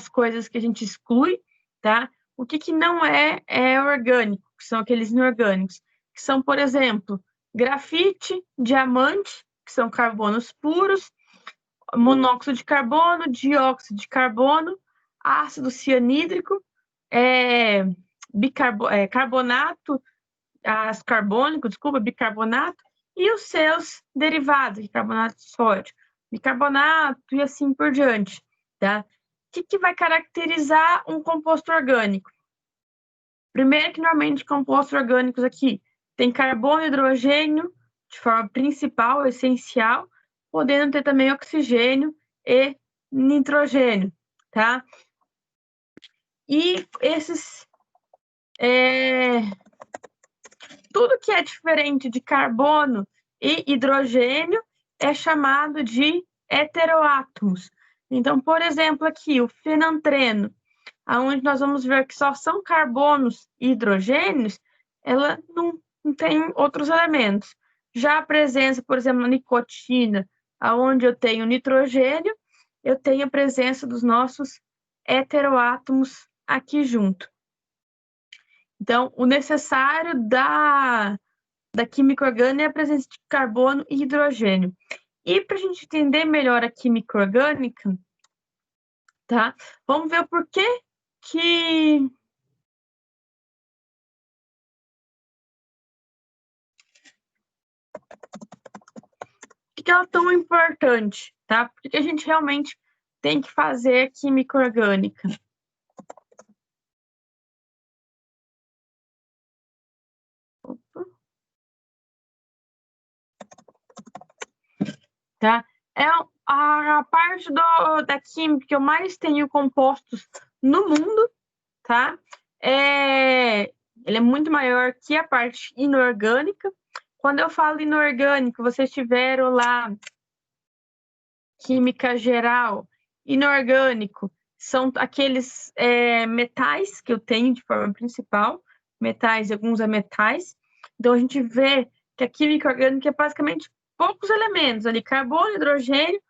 coisas que a gente exclui, tá? O que não é orgânico, que são aqueles inorgânicos, que são, por exemplo, grafite, diamante, que são carbonos puros, monóxido de carbono, dióxido de carbono, ácido cianídrico, carbonato, carbônico, desculpa, bicarbonato, e os seus derivados, bicarbonato de sódio, bicarbonato e assim por diante, tá? O que vai caracterizar um composto orgânico? Primeiro que normalmente compostos orgânicos aqui tem carbono e hidrogênio de forma principal, essencial, podendo ter também oxigênio e nitrogênio, tá? E esses tudo que é diferente de carbono e hidrogênio é chamado de heteroátomos. Então, por exemplo, aqui o fenantreno, onde nós vamos ver que só são carbonos e hidrogênios, ela não tem outros elementos. Já a presença, por exemplo, na nicotina, onde eu tenho nitrogênio, eu tenho a presença dos nossos heteroátomos aqui junto. Então, o necessário da química orgânica é a presença de carbono e hidrogênio. E para a gente entender melhor a química orgânica, tá? Vamos ver o porquê que ela é tão importante, tá? Porque a gente realmente tem que fazer química orgânica. Tá? É a parte da química que eu mais tenho compostos no mundo, tá? Ele é muito maior que a parte inorgânica. Quando eu falo inorgânico, vocês tiveram lá química geral. Inorgânico são aqueles metais que eu tenho de forma principal, metais e alguns ametais. Então, a gente vê que a química orgânica é basicamente poucos elementos ali, carbono, hidrogênio,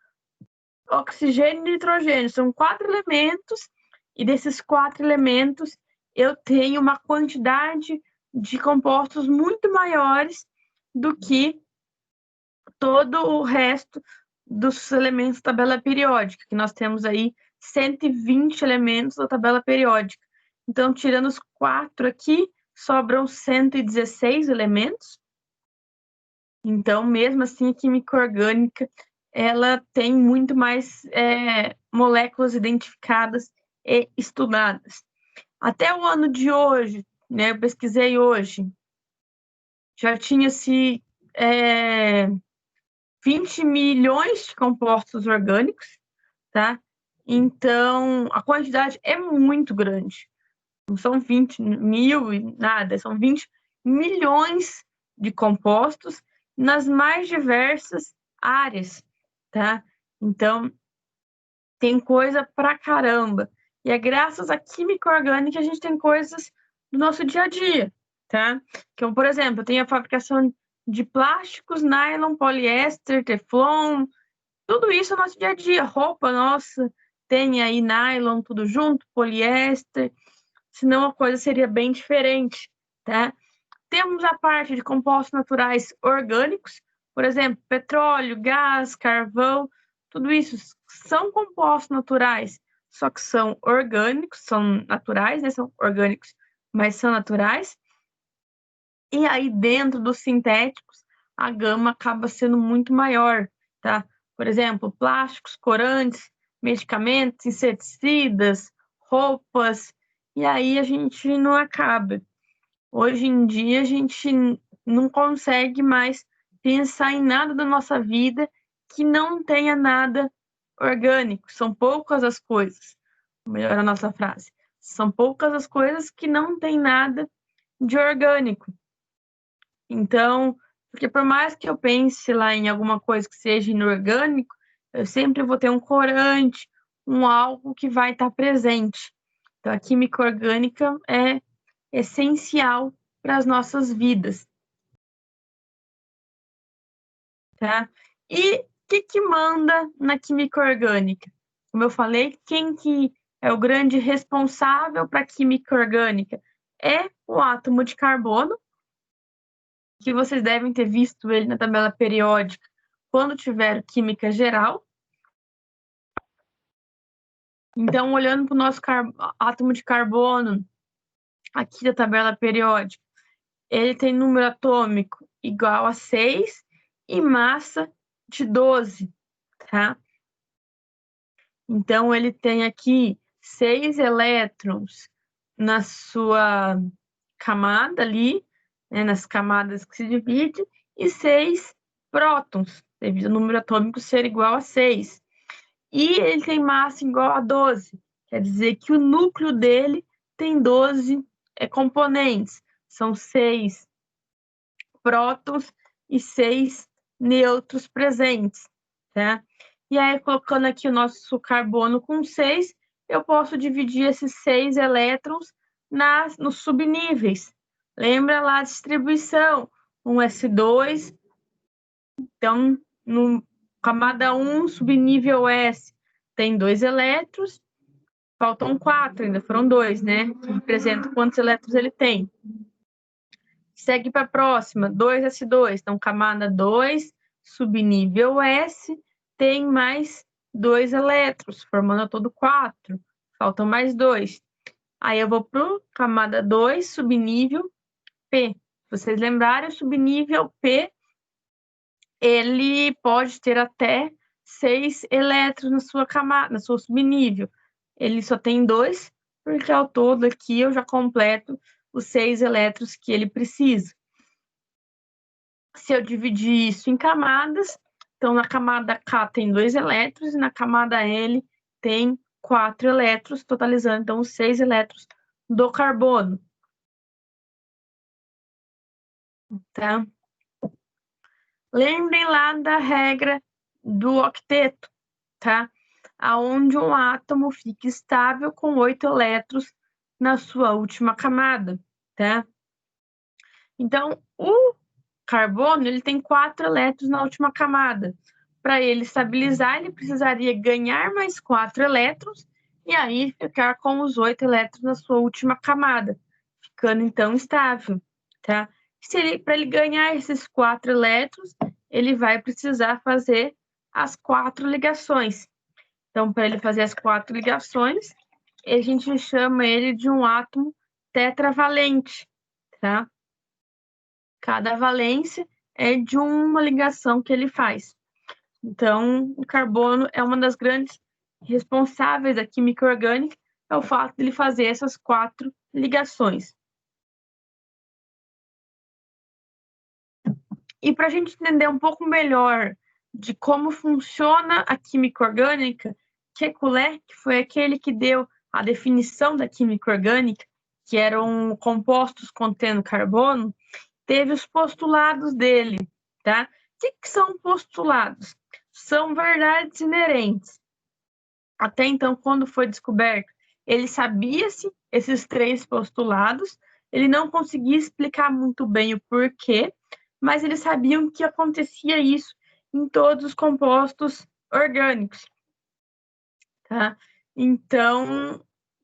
oxigênio e nitrogênio. São 4 elementos, e desses 4 elementos eu tenho uma quantidade de compostos muito maiores do que todo o resto dos elementos da tabela periódica, que nós temos aí 120 elementos da tabela periódica. Então, tirando os 4 aqui, sobram 116 elementos. Então, mesmo assim, a química orgânica ela tem muito mais moléculas identificadas e estudadas. Até o ano de hoje, né, eu pesquisei hoje, já tinha-se 20 milhões de compostos orgânicos, tá? Então, a quantidade é muito grande. Não são 20 mil e nada, são 20 milhões de compostos nas mais diversas áreas, tá? Então, tem coisa pra caramba. E é graças à química orgânica que a gente tem coisas do nosso dia a dia, tá? Então, por exemplo, tem a fabricação de plásticos, nylon, poliéster, teflon, tudo isso é nosso dia a dia. Roupa nossa tem aí nylon, tudo junto, poliéster, senão a coisa seria bem diferente, tá? Temos a parte de compostos naturais orgânicos, por exemplo, petróleo, gás, carvão, tudo isso são compostos naturais, só que são orgânicos, são naturais, né? São orgânicos, mas são naturais. E aí, dentro dos sintéticos, a gama acaba sendo muito maior, tá? Por exemplo, plásticos, corantes, medicamentos, inseticidas, roupas, e aí a gente não acaba. Hoje em dia, a gente não consegue mais pensar em nada da nossa vida que não tenha nada orgânico. São poucas as coisas, melhor a nossa frase, são poucas as coisas que não tem nada de orgânico. Então, porque por mais que eu pense lá em alguma coisa que seja inorgânico, eu sempre vou ter um corante, um algo que vai estar presente. Então, a química orgânica é essencial para as nossas vidas, tá? E o que manda na química orgânica? Como eu falei, quem que é o grande responsável para a química orgânica? É o átomo de carbono, que vocês devem ter visto ele na tabela periódica quando tiver química geral. Então, olhando para o nosso átomo de carbono, aqui da tabela periódica, ele tem número atômico igual a 6 e massa de 12, tá? Então, ele tem aqui 6 elétrons na sua camada ali, né, nas camadas que se divide, e 6 prótons, devido ao número atômico ser igual a 6. E ele tem massa igual a 12, quer dizer que o núcleo dele tem 12 componentes, são 6 prótons e 6 nêutrons presentes, tá? E aí, colocando aqui o nosso carbono com 6, eu posso dividir esses 6 elétrons nos subníveis. Lembra lá a distribuição? Um S2, então, no camada 1, subnível S, tem 2 elétrons, faltam 4, ainda foram 2, né? Que representam quantos elétrons ele tem. Segue para a próxima, 2S2, então camada 2, subnível S, tem mais 2 elétrons, formando todo 4, faltam mais 2. Aí eu vou para camada 2, subnível P. Se vocês lembrarem, o subnível P, ele pode ter até 6 elétrons na sua camada, na sua subnível. Ele só tem 2, porque ao todo aqui eu já completo os 6 elétrons que ele precisa. Se eu dividir isso em camadas, então na camada K tem 2 elétrons e na camada L tem 4 elétrons, totalizando então os 6 elétrons do carbono. Tá? Lembrem lá da regra do octeto, tá? Aonde um átomo fica estável com 8 elétrons na sua última camada, tá? Então, o carbono ele tem 4 elétrons na última camada. Para ele estabilizar, ele precisaria ganhar mais 4 elétrons e aí ficar com os 8 elétrons na sua última camada, ficando então estável, tá? Para ele ganhar esses 4 elétrons, ele vai precisar fazer as 4 ligações. Então, para ele fazer as 4 ligações, a gente chama ele de um átomo tetravalente, tá? Cada valência é de uma ligação que ele faz. Então, o carbono é uma das grandes responsáveis da química orgânica, é o fato de ele fazer essas 4 ligações. E para a gente entender um pouco melhor de como funciona a química orgânica, Kekulé, que foi aquele que deu a definição da química orgânica, que eram compostos contendo carbono, teve os postulados dele. tá? O que são postulados? São verdades inerentes. Até então, quando foi descoberto, ele sabia-se esses 3 postulados, ele não conseguia explicar muito bem o porquê, mas eles sabiam que acontecia isso em todos os compostos orgânicos, tá? Então,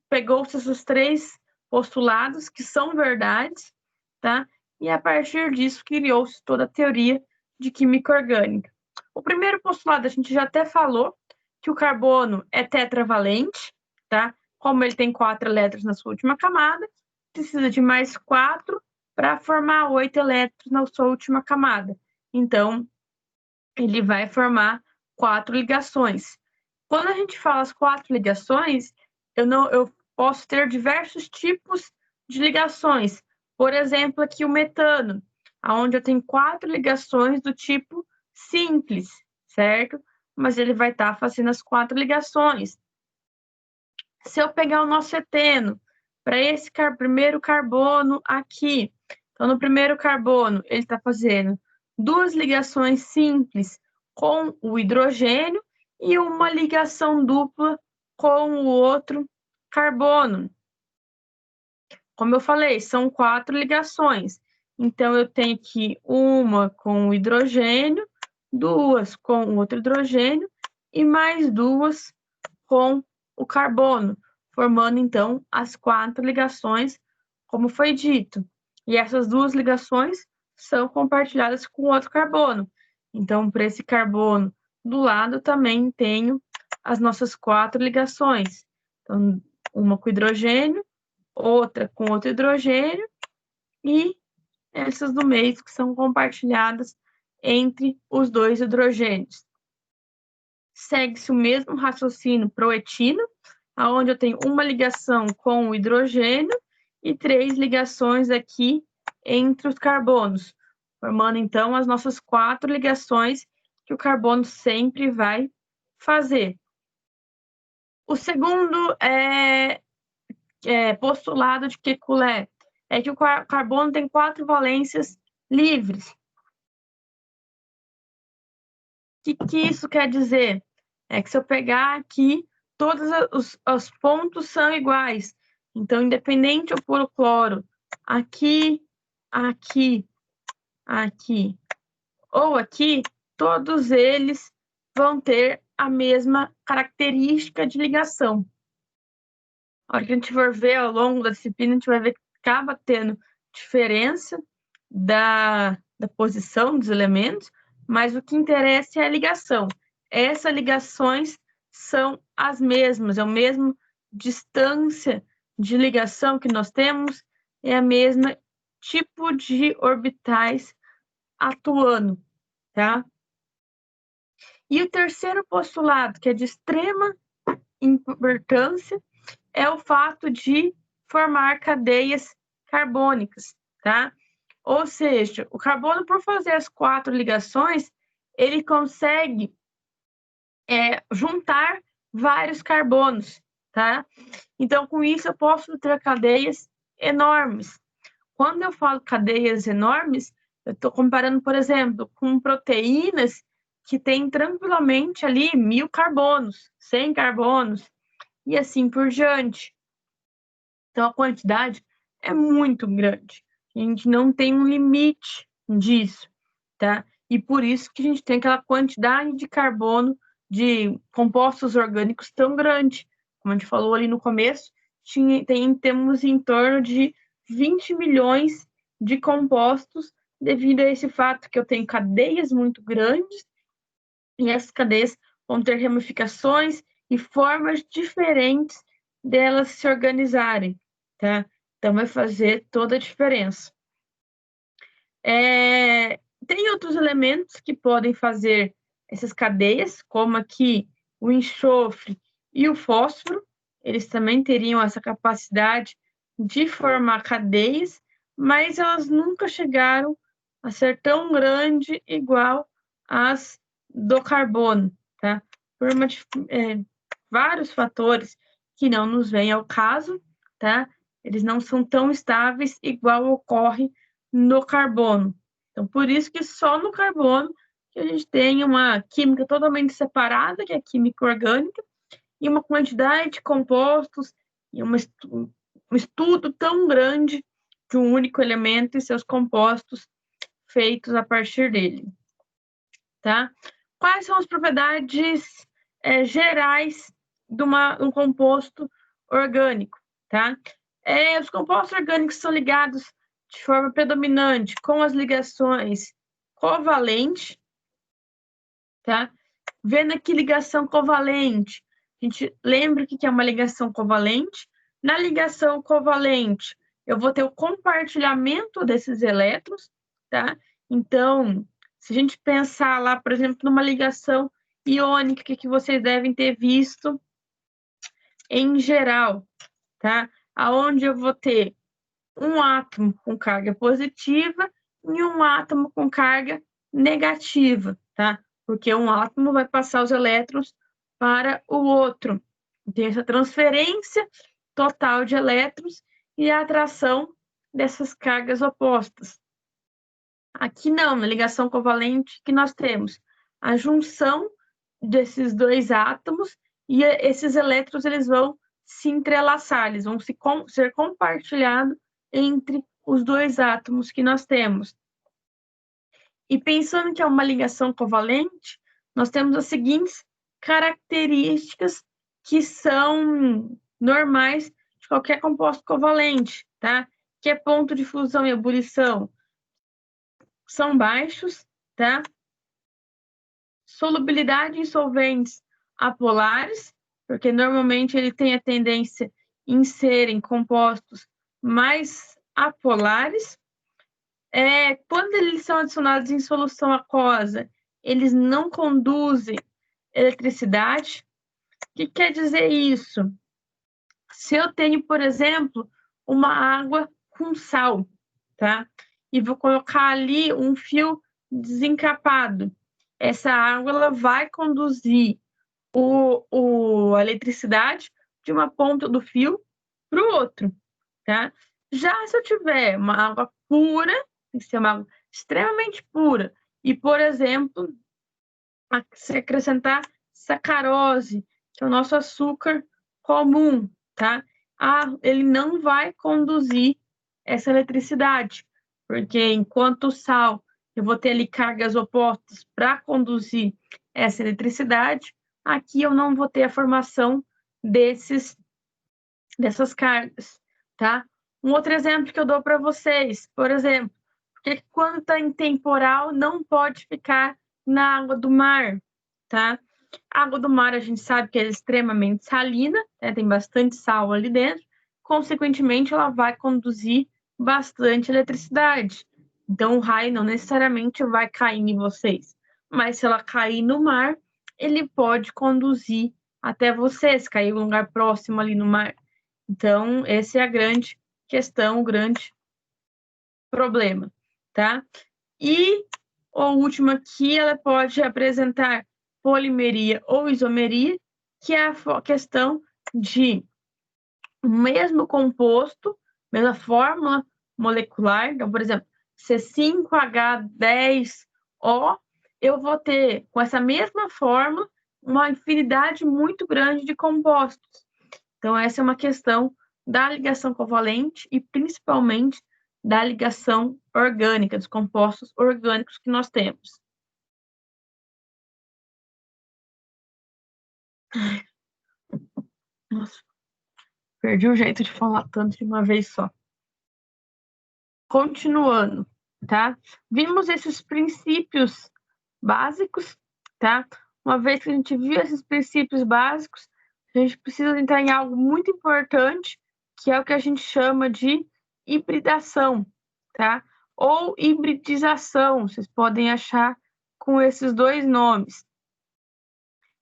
pegou-se esses 3 postulados que são verdades, tá? E a partir disso criou-se toda a teoria de química orgânica. O primeiro postulado a gente já até falou, que o carbono é tetravalente, tá? Como ele tem 4 elétrons na sua última camada, precisa de mais 4 para formar 8 elétrons na sua última camada. Então, ele vai formar 4 ligações. Quando a gente fala as 4 ligações, eu posso ter diversos tipos de ligações. Por exemplo, aqui o metano, onde eu tenho 4 ligações do tipo simples, certo? Mas ele vai estar fazendo as 4 ligações. Se eu pegar o nosso eteno, para esse primeiro carbono aqui, então no primeiro carbono ele está fazendo 2 ligações simples com o hidrogênio e uma ligação dupla com o outro carbono. Como eu falei, são 4 ligações. Então, eu tenho aqui uma com o hidrogênio, 2 com o outro hidrogênio e mais 2 com o carbono, formando, então, as 4 ligações, como foi dito. E essas 2 ligações são compartilhadas com outro carbono. Então, para esse carbono do lado, também tenho as nossas 4 ligações. Então, uma com hidrogênio, outra com outro hidrogênio e essas do meio que são compartilhadas entre os 2 hidrogênios. Segue-se o mesmo raciocínio para o etino, onde eu tenho uma ligação com o hidrogênio e 3 ligações aqui entre os carbonos, formando então as nossas 4 ligações que o carbono sempre vai fazer. O segundo postulado de Kekulé é que o carbono tem 4 valências livres. O que isso quer dizer? É que se eu pegar aqui, todos os pontos são iguais. Então, independente eu pôr o cloro aqui, aqui, aqui ou aqui, todos eles vão ter a mesma característica de ligação. A hora que a gente for ver ao longo da disciplina, a gente vai ver que acaba tendo diferença da posição dos elementos, mas o que interessa é a ligação. Essas ligações são as mesmas, é a mesma distância de ligação que nós temos, é a mesma tipo de orbitais atuando, tá? E o terceiro postulado, que é de extrema importância, é o fato de formar cadeias carbônicas, tá? Ou seja, o carbono, por fazer as 4 ligações, ele consegue juntar vários carbonos, tá? Então, com isso, eu posso ter cadeias enormes. Quando eu falo cadeias enormes, eu estou comparando, por exemplo, com proteínas que têm tranquilamente ali 1000 carbonos, 100 carbonos, e assim por diante. Então, a quantidade é muito grande. A gente não tem um limite disso, tá? E por isso que a gente tem aquela quantidade de carbono de compostos orgânicos tão grande. Como a gente falou ali no começo, temos em torno de 20 milhões de compostos devido a esse fato que eu tenho cadeias muito grandes e essas cadeias vão ter ramificações e formas diferentes delas se organizarem, tá? Então, vai fazer toda a diferença. Tem outros elementos que podem fazer essas cadeias, como aqui o enxofre e o fósforo, eles também teriam essa capacidade de formar cadeias, mas elas nunca chegaram a ser tão grande igual as do carbono, tá? Por vários fatores que não nos vêm ao caso, tá? Eles não são tão estáveis igual ocorre no carbono. Então, por isso que só no carbono que a gente tem uma química totalmente separada, que é a química orgânica, e uma quantidade de compostos e um estudo tão grande de um único elemento e seus compostos feitos a partir dele, tá? Quais são as propriedades gerais de um composto orgânico, tá? Os compostos orgânicos são ligados de forma predominante com as ligações covalente, tá? Vendo aqui ligação covalente, a gente lembra o que é uma ligação covalente? Na ligação covalente, eu vou ter o compartilhamento desses elétrons, tá? Então, se a gente pensar lá, por exemplo, numa ligação iônica que vocês devem ter visto em geral, tá? Aonde eu vou ter um átomo com carga positiva e um átomo com carga negativa, tá? Porque um átomo vai passar os elétrons para o outro. Tem essa transferência total de elétrons e a atração dessas cargas opostas. Aqui não, na ligação covalente que nós temos a junção desses dois átomos e esses elétrons eles vão se entrelaçar, eles vão ser compartilhados entre os dois átomos que nós temos. E pensando que é uma ligação covalente, nós temos as seguintes características que são normais de qualquer composto covalente, tá? Que é ponto de fusão e ebulição são baixos, tá? Solubilidade em solventes apolares, porque normalmente ele tem a tendência em serem compostos mais apolares. Quando eles são adicionados em solução aquosa, eles não conduzem eletricidade. O que quer dizer isso? Se eu tenho, por exemplo, uma água com sal, tá? E vou colocar ali um fio desencapado. Essa água ela vai conduzir a eletricidade de uma ponta do fio para o outro, tá? Já se eu tiver uma água pura, tem que ser uma água extremamente pura, e, por exemplo, se acrescentar sacarose, que é o nosso açúcar comum, tá? Ele não vai conduzir essa eletricidade, porque enquanto o sal, eu vou ter ali cargas opostas para conduzir essa eletricidade, aqui eu não vou ter a formação dessas cargas, tá? Um outro exemplo que eu dou para vocês, por exemplo, porque quando está em temporal não pode ficar na água do mar, tá? A água do mar a gente sabe que é extremamente salina, né? Tem bastante sal ali dentro, consequentemente ela vai conduzir bastante eletricidade. Então o raio não necessariamente vai cair em vocês, mas se ela cair no mar, ele pode conduzir até vocês, cair em um lugar próximo ali no mar. Então, essa é a grande questão, o grande problema, tá? E a última aqui, ela pode apresentar polimeria ou isomeria, que é a questão de o mesmo composto, mesma fórmula molecular. Então, por exemplo, C5H10O, eu vou ter, com essa mesma fórmula, uma infinidade muito grande de compostos. Então, essa é uma questão da ligação covalente e, principalmente, da ligação orgânica, dos compostos orgânicos que nós temos. Nossa, perdi o jeito de falar tanto de uma vez só. Continuando, tá? Vimos esses princípios básicos, tá? Uma vez que a gente viu esses princípios básicos, a gente precisa entrar em algo muito importante, que é o que a gente chama de hibridação, tá? Ou hibridização, vocês podem achar com esses dois nomes.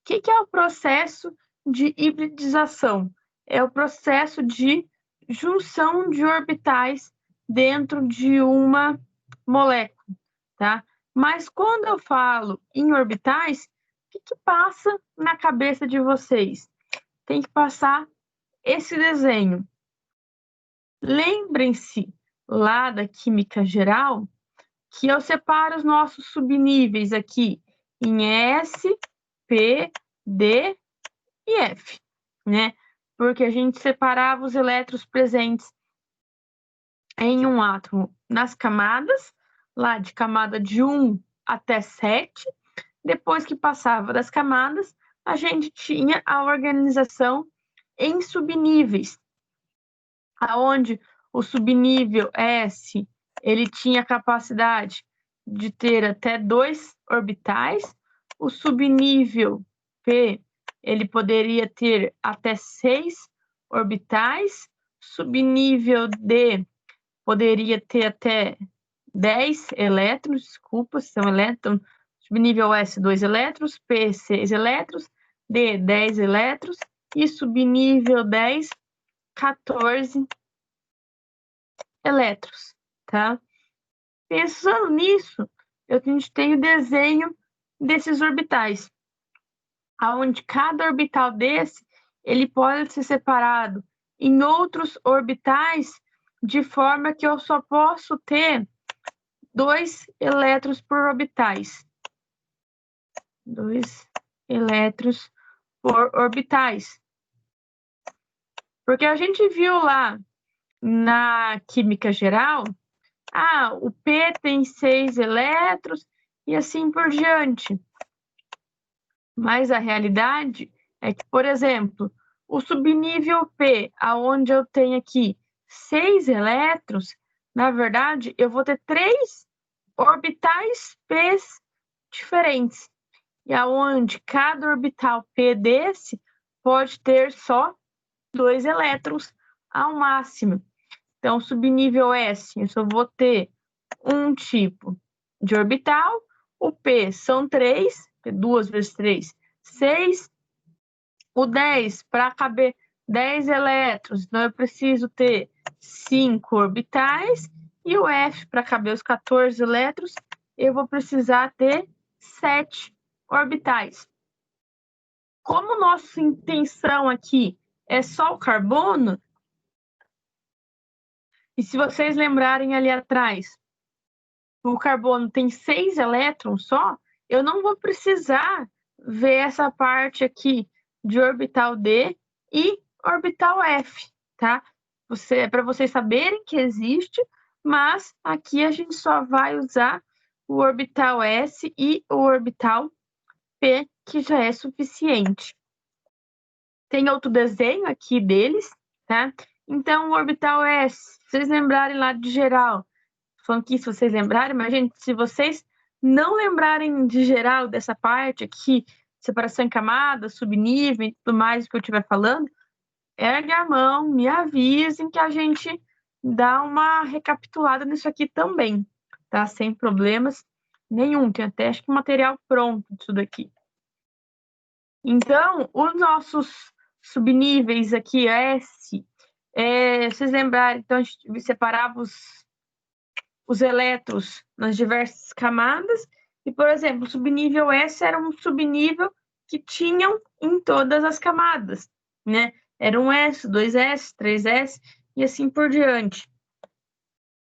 O que é o processo de hibridização? É o processo de junção de orbitais dentro de uma molécula, tá? Mas quando eu falo em orbitais, o que passa na cabeça de vocês? Tem que passar esse desenho. Lembrem-se lá da química geral que eu separo os nossos subníveis aqui em S, P, D e F, né? Porque a gente separava os elétrons presentes em um átomo nas camadas, lá de camada de 1 até 7. Depois que passava das camadas, a gente tinha a organização em subníveis, aonde o subnível S ele tinha a capacidade de ter até 2 orbitais, o subnível P ele poderia ter até 6 orbitais, subnível D poderia ter até 10 elétrons, desculpa, são elétrons, subnível S 2 elétrons, P 6 elétrons, D 10 elétrons e subnível 10 14 elétrons, tá? Pensando nisso, a gente tem o desenho desses orbitais, aonde cada orbital desse, ele pode ser separado em outros orbitais, de forma que eu só posso ter 2 elétrons por orbitais. 2 elétrons por orbitais. Porque a gente viu lá na química geral, o P tem 6 elétrons e assim por diante. Mas a realidade é que, por exemplo, o subnível P, aonde eu tenho aqui 6 elétrons, na verdade, eu vou ter 3 orbitais P diferentes. E aonde cada orbital P desse pode ter só 2 elétrons ao máximo. Então, subnível S, eu só vou ter um tipo de orbital. O P são 3, 2 vezes 3, 6. O 10, para caber 10 elétrons, então eu preciso ter 5 orbitais. E o F, para caber os 14 elétrons, eu vou precisar ter 7 orbitais. Como nossa intenção aqui é só o carbono, e se vocês lembrarem ali atrás, o carbono tem 6 elétrons só, eu não vou precisar ver essa parte aqui de orbital D e orbital F, tá? Para vocês saberem que existe, mas aqui a gente só vai usar o orbital S e o orbital P, que já é suficiente. Tem outro desenho aqui deles, tá? Então, o orbital S, se vocês lembrarem lá de geral, falando que se vocês lembrarem, mas, gente, se vocês não lembrarem de geral dessa parte aqui, separação em camadas, subnível e tudo mais que eu estiver falando, ergue a mão, me avisem que a gente dá uma recapitulada nisso aqui também, tá? Sem problemas nenhum. Tem até, acho que, material pronto disso daqui. Então, os nossos subníveis aqui, S, vocês lembrarem, então a gente separava os elétrons nas diversas camadas, e, por exemplo, o subnível S era um subnível que tinham em todas as camadas, né? Era um S, 2S, 3S e assim por diante.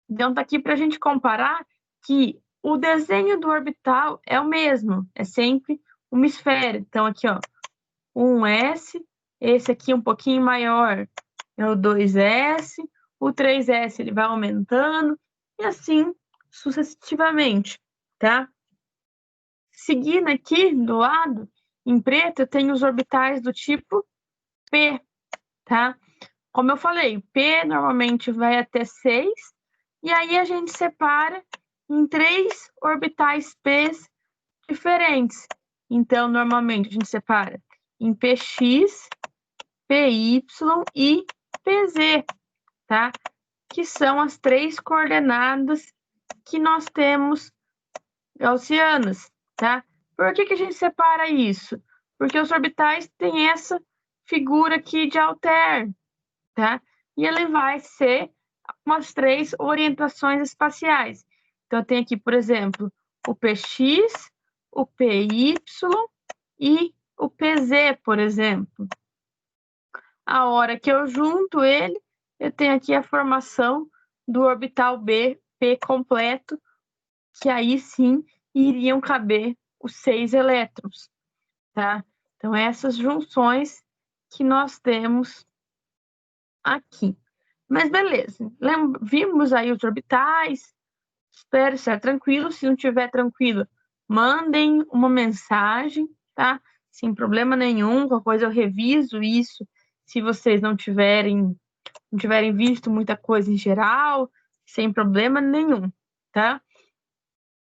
Então, tá aqui para a gente comparar que o desenho do orbital é o mesmo, é sempre uma esfera. Então, aqui, ó, um S, esse aqui um pouquinho maior é o 2S, o 3S ele vai aumentando, e assim sucessivamente, tá? Seguindo aqui do lado, em preto, eu tenho os orbitais do tipo P, tá? Como eu falei, P normalmente vai até 6, e aí a gente separa em 3 orbitais P diferentes. Então, normalmente, a gente separa em PX, PY e PZ, tá? Que são as 3 coordenadas que nós temos gaussianas, tá? Por que a gente separa isso? Porque os orbitais têm essa figura aqui de alter, tá? E ele vai ser umas 3 orientações espaciais. Então, tem aqui, por exemplo, o PX, o PY e o PZ, por exemplo. A hora que eu junto ele, eu tenho aqui a formação do orbital B, P completo, que aí sim iriam caber os 6 elétrons, tá? Então, essas junções que nós temos aqui. Mas beleza, vimos aí os orbitais, espero estar tranquilo. Se não estiver tranquilo, mandem uma mensagem, tá? Sem problema nenhum, qualquer coisa eu reviso isso, se vocês não tiverem visto muita coisa em geral, sem problema nenhum, tá?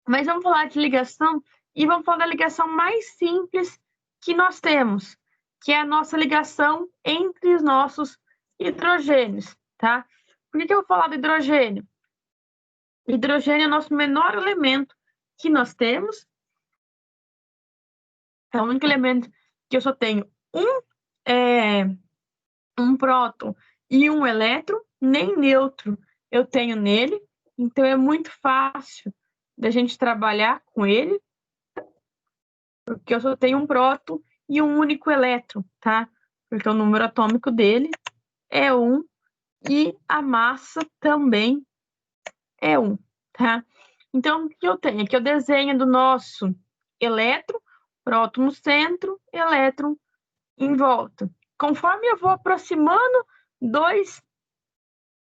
Mas vamos falar de ligação e vamos falar da ligação mais simples que nós temos, que é a nossa ligação entre os nossos hidrogênios, tá? Por que eu vou falar do hidrogênio? Hidrogênio é o nosso menor elemento que nós temos. É o único elemento que eu só tenho um próton e um elétron, nem neutro eu tenho nele, então é muito fácil da gente trabalhar com ele, porque eu só tenho um próton e um único elétron, tá? Porque o número atômico dele é 1 e a massa também é 1, tá? Então, o que eu tenho? Aqui eu desenho do nosso elétron, próton no centro, elétron em volta. Conforme eu vou aproximando dois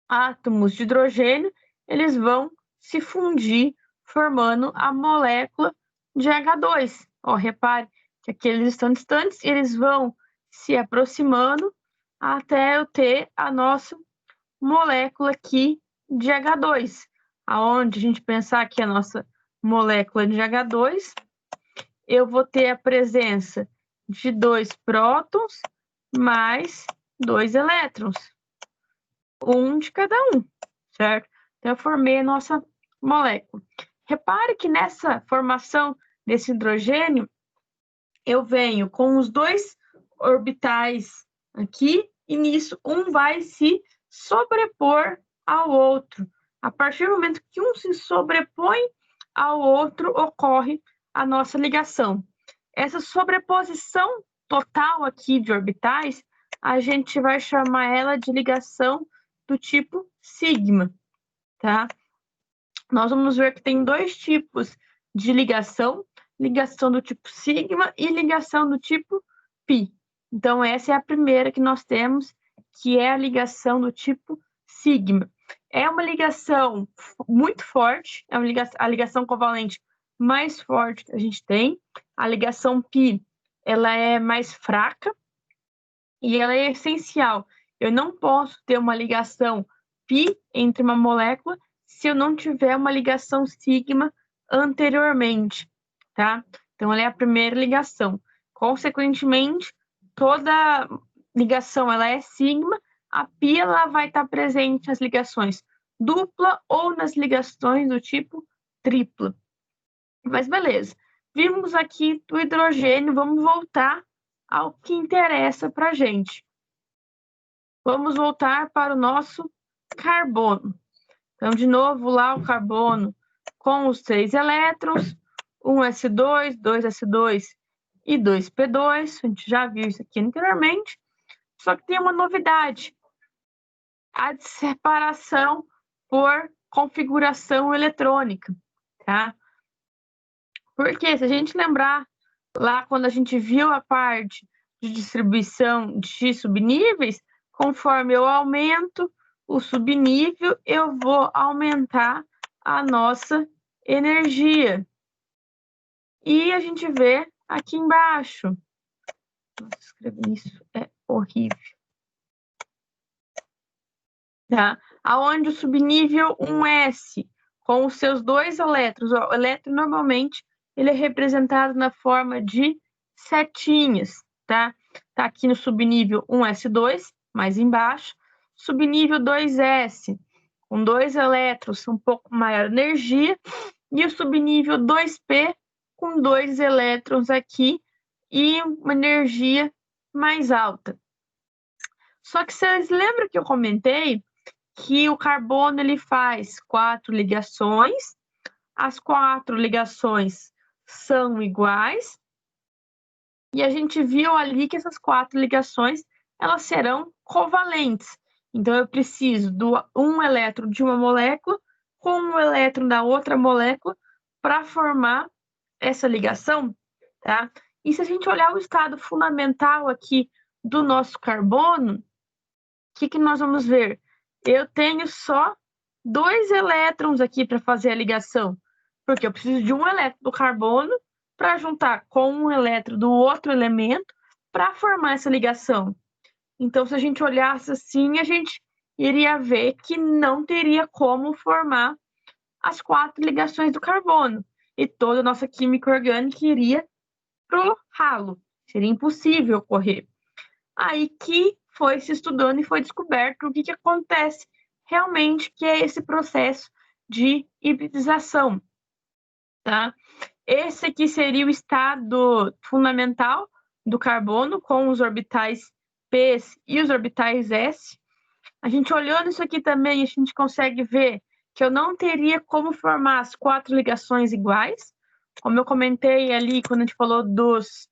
átomos de hidrogênio, eles vão se fundir, formando a molécula de H2. Ó, repare que aqui eles estão distantes e eles vão se aproximando até eu ter a nossa molécula aqui de H2. Aonde a gente pensar aqui a nossa molécula de H2, eu vou ter a presença de 2 prótons mais 2 elétrons. Um de cada um, certo? Então, eu formei a nossa molécula. Repare que nessa formação desse hidrogênio, eu venho com os 2 orbitais aqui, e nisso um vai se sobrepor ao outro. A partir do momento que um se sobrepõe ao outro, ocorre a nossa ligação. Essa sobreposição total aqui de orbitais, a gente vai chamar ela de ligação do tipo sigma, tá? Nós vamos ver que tem 2 tipos de ligação do tipo sigma e ligação do tipo pi. Então, essa é a primeira que nós temos, que é a ligação do tipo sigma. É uma ligação muito forte, é a ligação covalente mais forte que a gente tem. A ligação pi, ela é mais fraca e ela é essencial. Eu não posso ter uma ligação pi entre uma molécula se eu não tiver uma ligação sigma anteriormente, tá? Então, ela é a primeira ligação. Consequentemente, toda ligação ela é sigma, a pi ela vai estar presente nas ligações dupla ou nas ligações do tipo tripla. Mas beleza, vimos aqui do hidrogênio, vamos voltar ao que interessa para a gente. Vamos voltar para o nosso carbono. Então, de novo, lá o carbono com os 3 elétrons, 1s2, 2s2 e 2p2. A gente já viu isso aqui anteriormente. Só que tem uma novidade. A de separação por configuração eletrônica, tá? Porque se a gente lembrar lá quando a gente viu a parte de distribuição de subníveis, conforme eu aumento o subnível, eu vou aumentar a nossa energia. E a gente vê aqui embaixo. Nossa, escrever isso é horrível. Tá? Aonde o subnível 1s, com os seus 2 elétrons, o elétron normalmente ele é representado na forma de setinhas, tá? Tá aqui no subnível 1s2, mais embaixo, subnível 2s, com 2 elétrons, um pouco maior energia, e o subnível 2p, com 2 elétrons aqui e uma energia mais alta. Só que vocês lembram que eu comentei que o carbono ele faz 4 ligações, as 4 ligações são iguais, e a gente viu ali que essas 4 ligações elas serão covalentes. Então, eu preciso do um elétron de uma molécula com um elétron da outra molécula para formar essa ligação, tá? E se a gente olhar o estado fundamental aqui do nosso carbono, o que nós vamos ver? Eu tenho só 2 elétrons aqui para fazer a ligação, porque eu preciso de um elétron do carbono para juntar com um elétron do outro elemento para formar essa ligação. Então, se a gente olhasse assim, a gente iria ver que não teria como formar as 4 ligações do carbono. E toda a nossa química orgânica iria para o ralo. Seria impossível ocorrer. Aí que foi se estudando e foi descoberto o que acontece realmente, que é esse processo de hibridização. Tá? Esse aqui seria o estado fundamental do carbono, com os orbitais P e os orbitais S. A gente olhando isso aqui também, a gente consegue ver que eu não teria como formar as 4 ligações iguais. Como eu comentei ali, quando a gente falou dos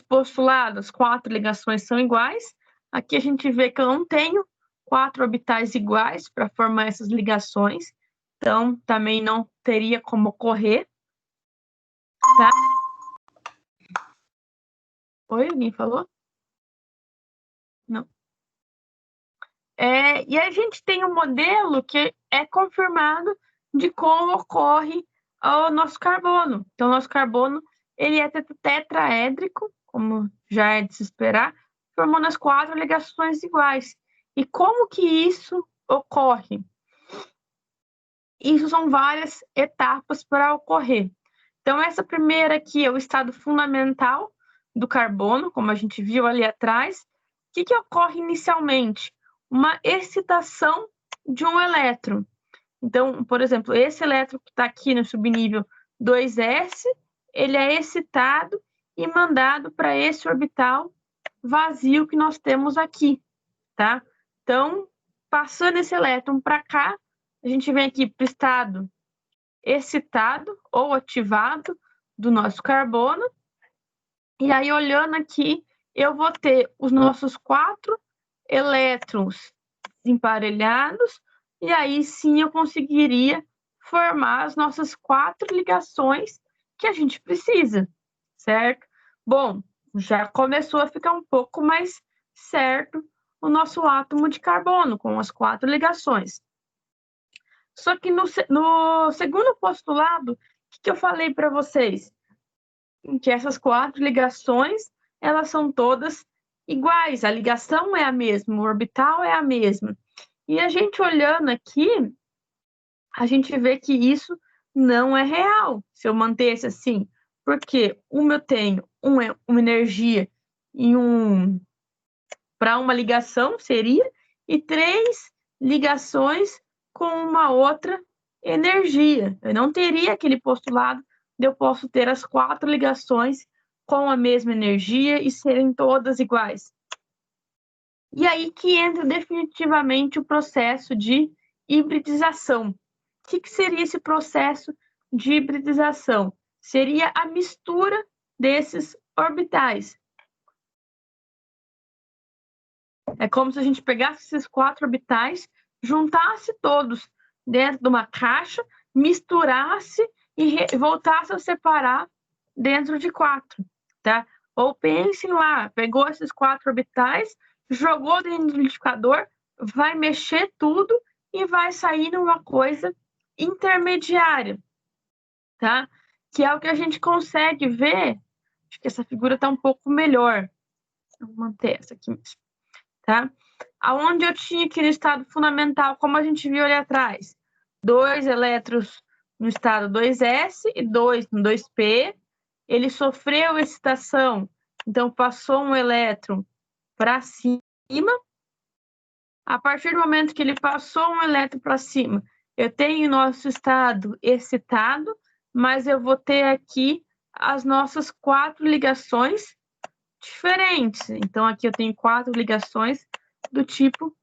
postulados, 4 ligações são iguais. Aqui a gente vê que eu não tenho 4 orbitais iguais para formar essas ligações. Então, também não teria como ocorrer. Tá? Oi, alguém falou? Não. E a gente tem um modelo que é confirmado de como ocorre o nosso carbono. Então, o nosso carbono ele é tetraédrico, como já é de se esperar, formando as 4 ligações iguais. E como que isso ocorre? Isso são várias etapas para ocorrer. Então, essa primeira aqui é o estado fundamental do carbono, como a gente viu ali atrás. O que ocorre inicialmente? Uma excitação de um elétron. Então, por exemplo, esse elétron que está aqui no subnível 2s, ele é excitado e mandado para esse orbital vazio que nós temos aqui, tá? Então, passando esse elétron para cá, a gente vem aqui para o estado excitado ou ativado do nosso carbono. E aí, olhando aqui, eu vou ter os nossos 4 elétrons emparelhados, e aí sim eu conseguiria formar as nossas 4 ligações que a gente precisa, certo? Bom, já começou a ficar um pouco mais certo o nosso átomo de carbono, com as 4 ligações. Só que no segundo postulado, o que eu falei para vocês? Que essas 4 ligações, elas são todas iguais, a ligação é a mesma, o orbital é a mesma. E a gente olhando aqui, a gente vê que isso não é real, se eu mantesse assim, porque eu tenho uma energia para uma ligação, seria, e 3 ligações com uma outra energia. Eu não teria aquele postulado de eu posso ter as 4 ligações com a mesma energia e serem todas iguais. E aí que entra definitivamente o processo de hibridização. O que seria esse processo de hibridização? Seria a mistura desses orbitais. É como se a gente pegasse esses 4 orbitais, juntasse todos dentro de uma caixa, misturasse e voltasse a separar dentro de 4, tá? Ou pensem lá, pegou esses 4 orbitais, jogou dentro do liquidificador, vai mexer tudo e vai sair numa coisa intermediária, tá? Que é o que a gente consegue ver. Acho que essa figura está um pouco melhor. Vou manter essa aqui mesmo, tá? Aonde eu tinha aqui no estado fundamental, como a gente viu ali atrás, 2 elétrons no estado 2s e 2 no 2p. Ele sofreu excitação, então passou um elétron para cima. A partir do momento que ele passou um elétron para cima, eu tenho nosso estado excitado, mas eu vou ter aqui as nossas 4 ligações diferentes. Então, aqui eu tenho 4 ligações do tipo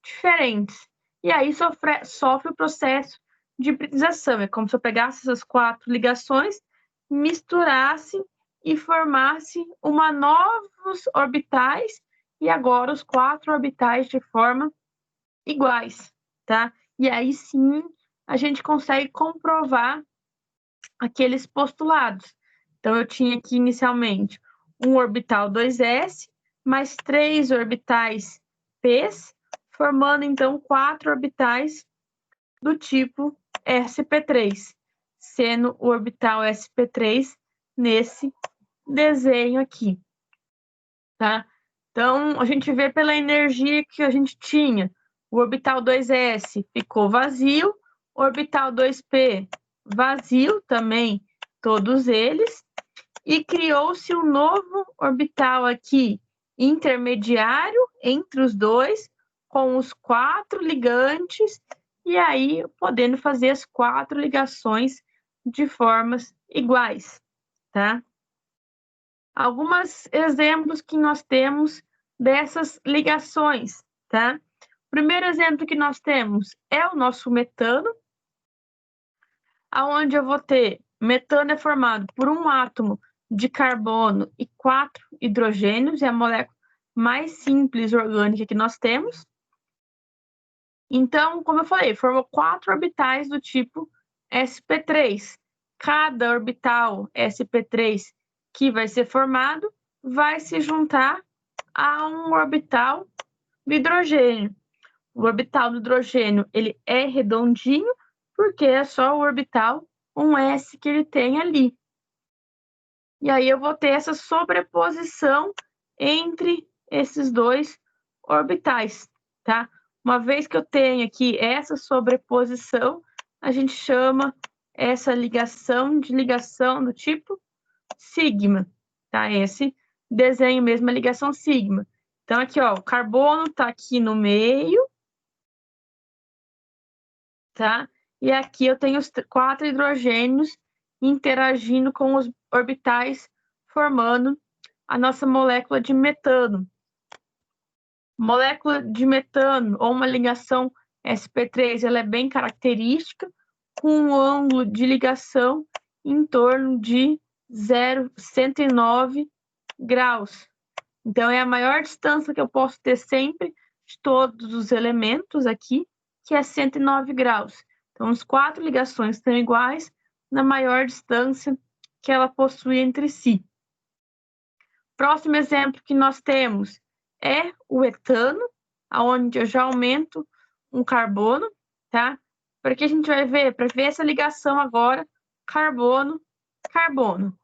diferentes. E aí sofre o processo de hibridização. É como se eu pegasse essas 4 ligações, misturasse e formasse novos orbitais, e agora os 4 orbitais de forma iguais, tá? E aí sim a gente consegue comprovar aqueles postulados. Então, eu tinha aqui inicialmente um orbital 2s mais 3 orbitais p's, formando então 4 orbitais do tipo sp3, sendo o orbital sp3 nesse desenho aqui, tá? Então, a gente vê pela energia que a gente tinha. O orbital 2s ficou vazio, o orbital 2p vazio também, todos eles, e criou-se um novo orbital aqui, intermediário entre os dois, com os 4 ligantes, e aí podendo fazer as 4 ligações de formas iguais, tá? Alguns exemplos que nós temos dessas ligações, tá? O primeiro exemplo que nós temos é o nosso metano, aonde eu vou ter metano é formado por um átomo de carbono e 4 hidrogênios, é a molécula mais simples orgânica que nós temos. Então, como eu falei, formou 4 orbitais do tipo sp3. Cada orbital sp3 que vai ser formado vai se juntar a um orbital do hidrogênio. O orbital do hidrogênio ele é redondinho porque é só o orbital 1s que ele tem ali. E aí eu vou ter essa sobreposição entre esses dois orbitais, tá? Uma vez que eu tenho aqui essa sobreposição, a gente chama essa ligação de ligação do tipo sigma, tá? Esse desenho mesmo é ligação sigma. Então, aqui, ó, o carbono tá aqui no meio, tá? E aqui eu tenho os 4 hidrogênios interagindo com os orbitais, formando a nossa molécula de metano. Molécula de metano, ou uma ligação sp3, ela é bem característica, com um ângulo de ligação em torno de 109 graus. Então, é a maior distância que eu posso ter sempre de todos os elementos aqui, que é 109 graus. Então, as 4 ligações estão iguais na maior distância que ela possui entre si. Próximo exemplo que nós temos é o etano, onde eu já aumento um carbono, tá? Para que a gente vai ver? Para ver essa ligação agora, carbono-carbono.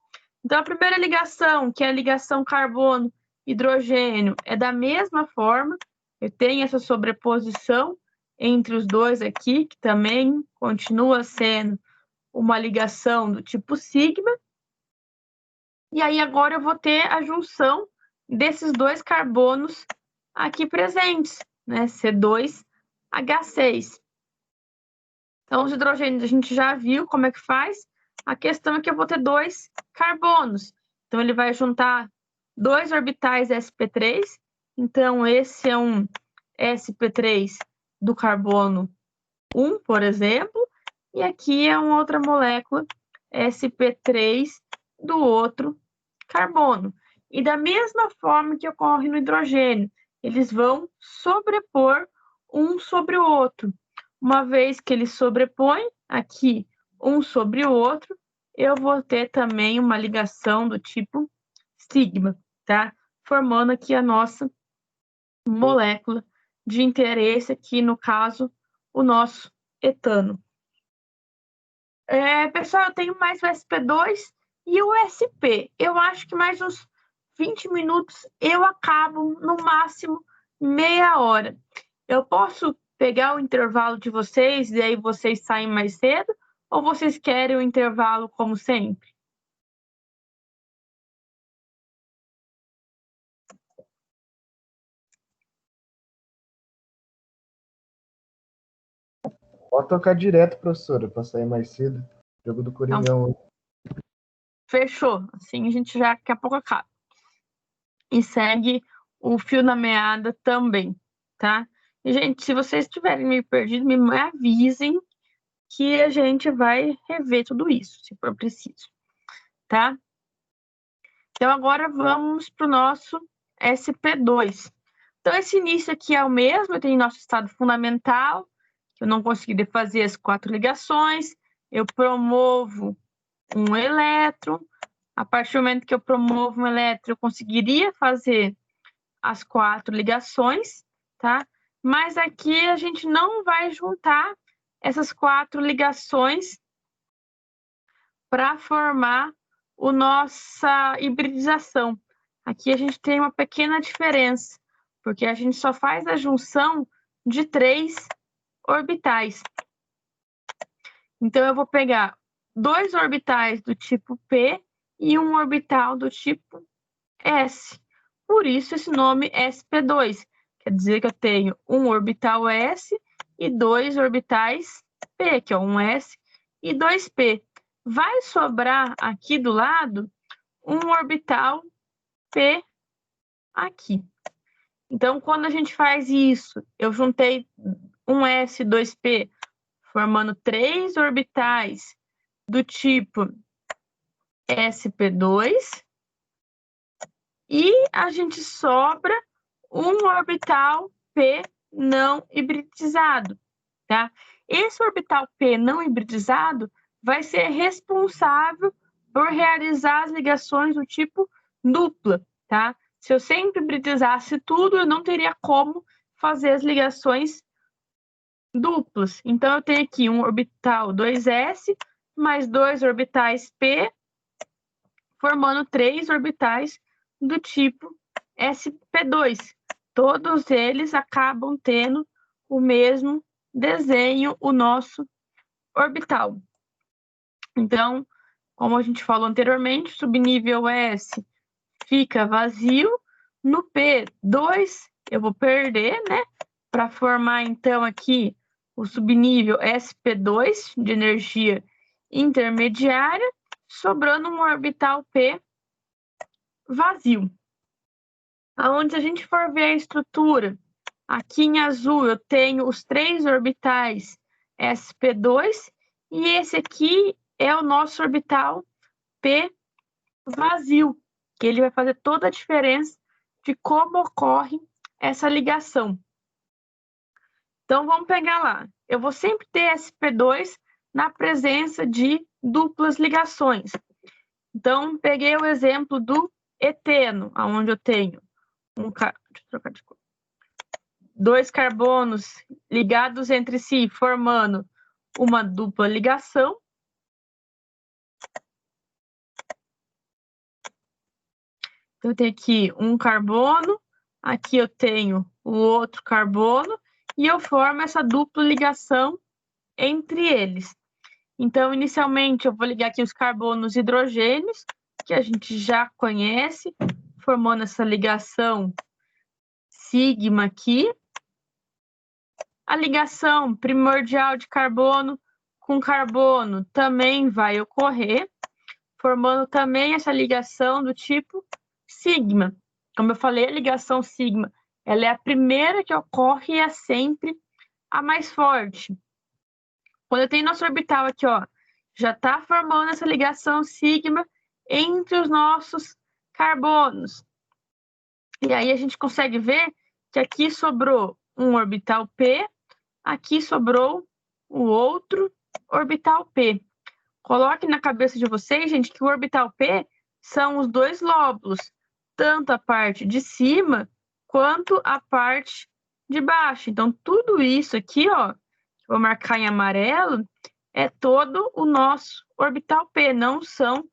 Então, a primeira ligação, que é a ligação carbono-hidrogênio, é da mesma forma. Eu tenho essa sobreposição entre os dois aqui, que também continua sendo uma ligação do tipo sigma. E aí agora eu vou ter a junção desses dois carbonos aqui presentes, né? C2H6. Então, os hidrogênios a gente já viu como é que faz. A questão é que eu vou ter 2 carbonos. Então, ele vai juntar 2 orbitais sp3. Então, esse é um sp3 do carbono 1, por exemplo. E aqui é uma outra molécula sp3 do outro carbono. E da mesma forma que ocorre no hidrogênio, eles vão sobrepor um sobre o outro. Uma vez que eles sobrepõem aqui um sobre o outro, eu vou ter também uma ligação do tipo sigma, tá? Formando aqui a nossa molécula de interesse aqui, no caso, o nosso etano. Pessoal, eu tenho mais o SP2 e o SP. Eu acho que mais uns 20 minutos eu acabo, no máximo, meia hora. Eu posso pegar o intervalo de vocês e aí vocês saem mais cedo? Ou vocês querem o intervalo como sempre? Pode tocar direto, professora, para sair mais cedo. Jogo do Coringão. Então, fechou. Assim a gente já daqui a pouco acaba. E segue o fio na meada também, tá? E, gente, se vocês tiverem me perdido, me avisem que a gente vai rever tudo isso, se for preciso, tá? Então, agora vamos para o nosso SP2. Então, esse início aqui é o mesmo, tem nosso estado fundamental, que eu não conseguiria fazer as 4 ligações, eu promovo um elétron. A partir do momento que eu promovo um elétron, eu conseguiria fazer as 4 ligações, tá? Mas aqui a gente não vai juntar essas 4 ligações para formar a nossa hibridização. Aqui a gente tem uma pequena diferença, porque a gente só faz a junção de 3 orbitais. Então, eu vou pegar 2 orbitais do tipo P e um orbital do tipo S. Por isso, esse nome sp2. Quer dizer que eu tenho um orbital S e 2 orbitais P, que é um S e 2P. Vai sobrar aqui do lado um orbital P aqui. Então, quando a gente faz isso, eu juntei um S e 2P, formando 3 orbitais do tipo sp2, e a gente sobra um orbital P não hibridizado, tá? Esse orbital P não hibridizado vai ser responsável por realizar as ligações do tipo dupla, tá? Se eu sempre hibridizasse tudo, eu não teria como fazer as ligações duplas. Então, eu tenho aqui um orbital 2s mais 2 orbitais P, formando 3 orbitais do tipo sp2. Todos eles acabam tendo o mesmo desenho, o nosso orbital. Então, como a gente falou anteriormente, subnível S fica vazio. No P2, eu vou perder, né? Para formar, então, aqui o subnível sp2 de energia intermediária, sobrando um orbital P vazio. Aonde a gente for ver a estrutura, aqui em azul eu tenho os 3 orbitais sp2 e esse aqui é o nosso orbital P vazio, que ele vai fazer toda a diferença de como ocorre essa ligação. Então, vamos pegar lá. Eu vou sempre ter sp2 na presença de duplas ligações. Então, peguei o exemplo do eteno, onde eu tenho deixa eu trocar de cor. 2 carbonos ligados entre si, formando uma dupla ligação. Então, eu tenho aqui um carbono, aqui eu tenho o outro carbono, e eu formo essa dupla ligação entre eles. Então, inicialmente, eu vou ligar aqui os carbonos hidrogênios, que a gente já conhece, formando essa ligação sigma aqui. A ligação primordial de carbono com carbono também vai ocorrer, formando também essa ligação do tipo sigma. Como eu falei, a ligação sigma, ela é a primeira que ocorre e é sempre a mais forte. Quando eu tenho nosso orbital aqui, ó, já está formando essa ligação sigma entre os nossos carbonos. E aí a gente consegue ver que aqui sobrou um orbital P, aqui sobrou o outro orbital P. Coloque na cabeça de vocês, gente, que o orbital P são os 2 lóbulos, tanto a parte de cima quanto a parte de baixo. Então, tudo isso aqui, ó, vou marcar em amarelo, é todo o nosso orbital P, não são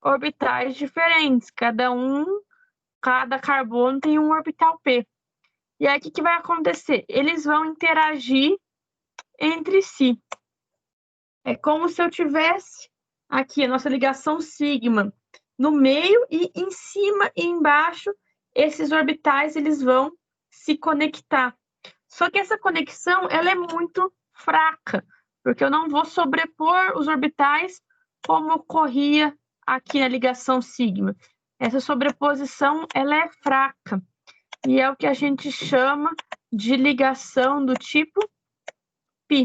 orbitais diferentes. Cada carbono tem um orbital P. E aí, o que vai acontecer? Eles vão interagir entre si. É como se eu tivesse aqui a nossa ligação sigma no meio e em cima e embaixo, esses orbitais eles vão se conectar. Só que essa conexão ela é muito fraca, porque eu não vou sobrepor os orbitais como ocorria aqui na ligação sigma. Essa sobreposição ela é fraca e é o que a gente chama de ligação do tipo π.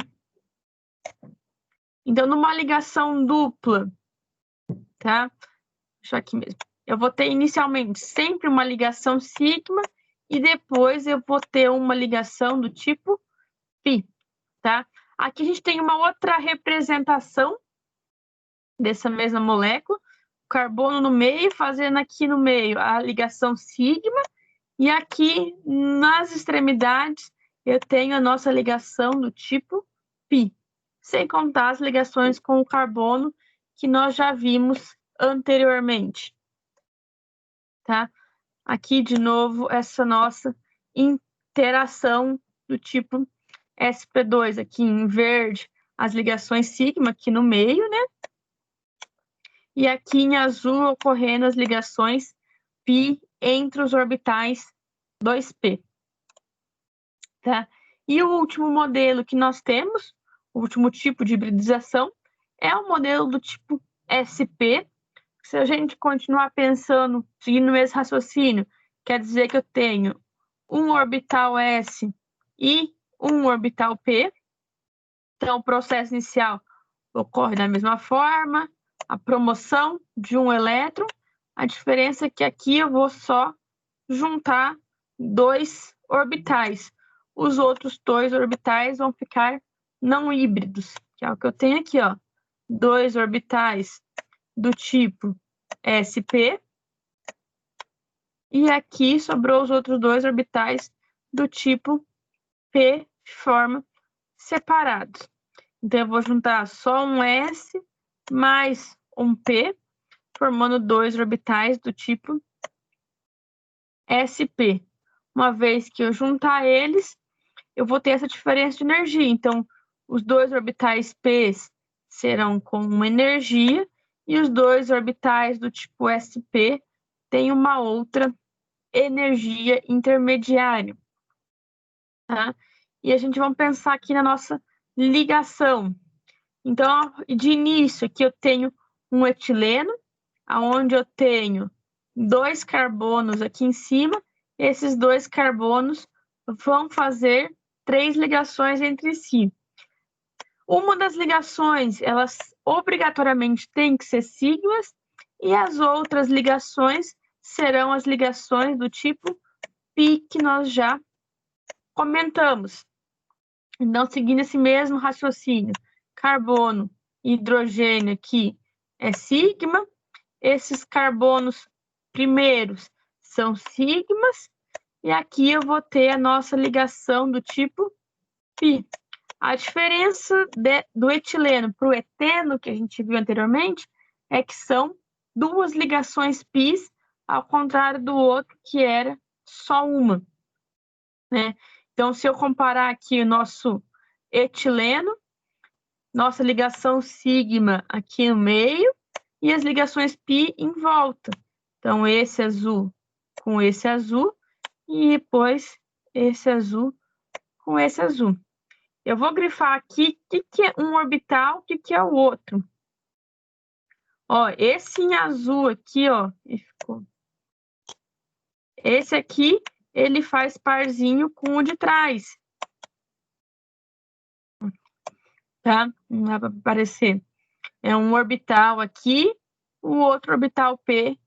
Então, numa ligação dupla, tá? Deixa eu aqui mesmo. Eu vou ter inicialmente sempre uma ligação sigma e depois eu vou ter uma ligação do tipo π, tá? Aqui a gente tem uma outra representação dessa mesma molécula, carbono no meio, fazendo aqui no meio a ligação sigma, e aqui nas extremidades eu tenho a nossa ligação do tipo π, sem contar as ligações com o carbono que nós já vimos anteriormente, tá? Aqui, de novo, essa nossa interação do tipo sp2, aqui em verde, as ligações sigma aqui no meio, né? E aqui em azul ocorrendo as ligações π entre os orbitais 2p, tá? E o último modelo que nós temos, o último tipo de hibridização, é o modelo do tipo sp. Se a gente continuar pensando, seguindo o mesmo raciocínio, quer dizer que eu tenho um orbital s e um orbital p. Então, o processo inicial ocorre da mesma forma, a promoção de um elétron. A diferença é que aqui eu vou só juntar 2 orbitais. Os outros 2 orbitais vão ficar não híbridos, que é o que eu tenho aqui, ó. 2 orbitais do tipo sp, e aqui sobrou os outros 2 orbitais do tipo p de forma separados. Então, eu vou juntar só um s mais um p, formando 2 orbitais do tipo sp. Uma vez que eu juntar eles, eu vou ter essa diferença de energia. Então, os 2 orbitais p serão com uma energia, e os 2 orbitais do tipo sp têm uma outra energia intermediária, tá? E a gente vai pensar aqui na nossa ligação. Então, de início, aqui eu tenho um etileno, onde eu tenho 2 carbonos aqui em cima. Esses 2 carbonos vão fazer 3 ligações entre si. Uma das ligações, elas obrigatoriamente têm que ser sigmas, e as outras ligações serão as ligações do tipo π que nós já comentamos. Então, seguindo esse mesmo raciocínio, carbono e hidrogênio aqui é sigma, esses carbonos primeiros são sigmas, e aqui eu vou ter a nossa ligação do tipo π. A diferença do etileno para o eteno, que a gente viu anteriormente, é que são 2 ligações π, ao contrário do outro, que era só uma, né? Então, se eu comparar aqui o nosso etileno, nossa ligação sigma aqui no meio, e as ligações π em volta. Então, esse azul com esse azul, e depois esse azul com esse azul. Eu vou grifar aqui o que é um orbital, o que é o outro. Ó, esse em azul aqui, ó, esse aqui, ele faz parzinho com o de trás, tá? Não dá para aparecer. É um orbital aqui, o outro orbital P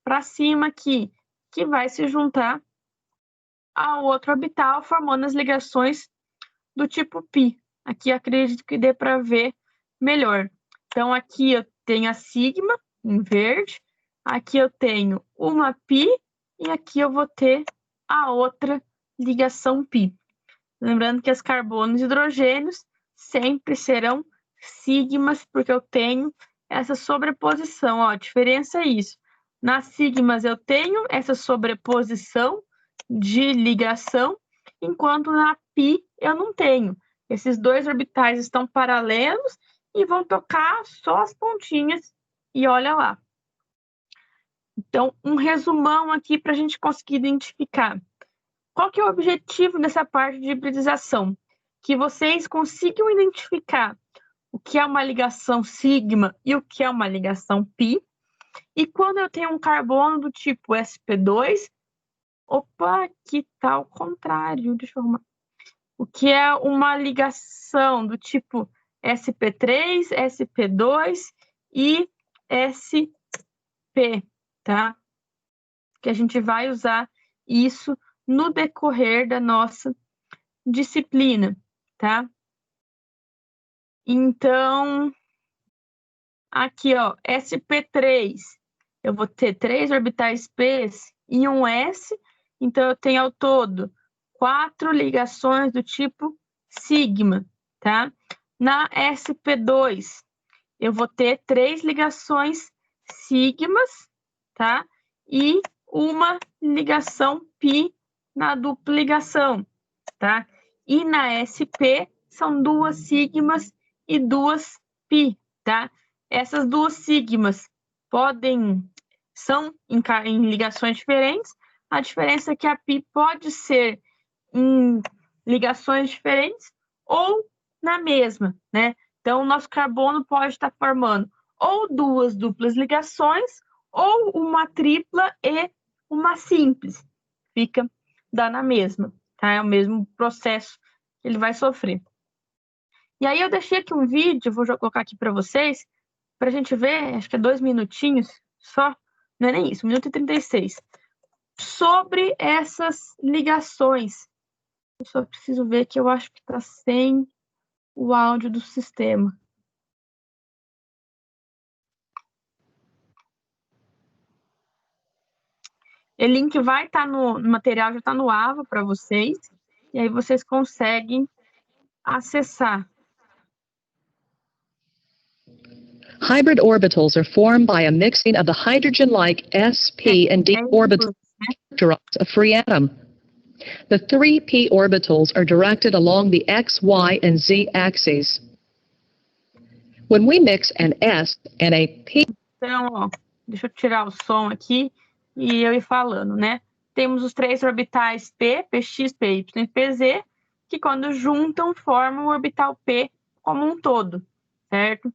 para cima aqui, que vai se juntar ao outro orbital, formando as ligações do tipo π. Aqui acredito que dê para ver melhor. Então, aqui eu tenho a sigma em verde, aqui eu tenho uma π, e aqui eu vou ter a outra ligação π. Lembrando que as carbonos e hidrogênios sempre serão sigmas, porque eu tenho essa sobreposição. Ó, a diferença é isso. Nas sigmas eu tenho essa sobreposição de ligação, enquanto na π eu não tenho. Esses 2 orbitais estão paralelos e vão tocar só as pontinhas, e olha lá. Então, um resumão aqui para a gente conseguir identificar. Qual que é o objetivo dessa parte de hibridização? Que vocês consigam identificar o que é uma ligação sigma e o que é uma ligação π. E quando eu tenho um carbono do tipo sp2, opa, aqui está o contrário, deixa eu arrumar. O que é uma ligação do tipo sp3, sp2 e sp, tá? Que a gente vai usar isso no decorrer da nossa disciplina, tá? Então, aqui, ó, sp3, eu vou ter 3 orbitais p e um s, então eu tenho ao todo 4 ligações do tipo sigma, tá? Na sp2, eu vou ter 3 ligações sigmas, tá? E uma ligação pi na dupla ligação, tá? E na sp são 2 sigmas e 2 pi, tá? Essas 2 sigmas são em ligações diferentes. A diferença é que a pi pode ser em ligações diferentes ou na mesma, né? Então, o nosso carbono pode estar formando ou 2 duplas ligações ou uma tripla e uma simples. Dá na mesma, tá? É o mesmo processo que ele vai sofrer. E aí eu deixei aqui um vídeo, vou colocar aqui para vocês, para a gente ver, acho que é 2 minutinhos só, não é nem isso, 1 minuto e 36, sobre essas ligações. Eu só preciso ver que eu acho que está sem o áudio do sistema. O link vai estar no material, já está no AVA para vocês, e aí vocês conseguem acessar. Hybrid orbitals are formed by a mixing of the hydrogen-like sp and d orbitals of free atom. The 3 p orbitals are directed along the x, y, and z axes. When we mix an s and a p... Então, ó, deixa eu tirar o som aqui e eu ir falando, né? Temos os 3 orbitais p, px, py e pz, que quando juntam formam o orbital p como um todo, certo?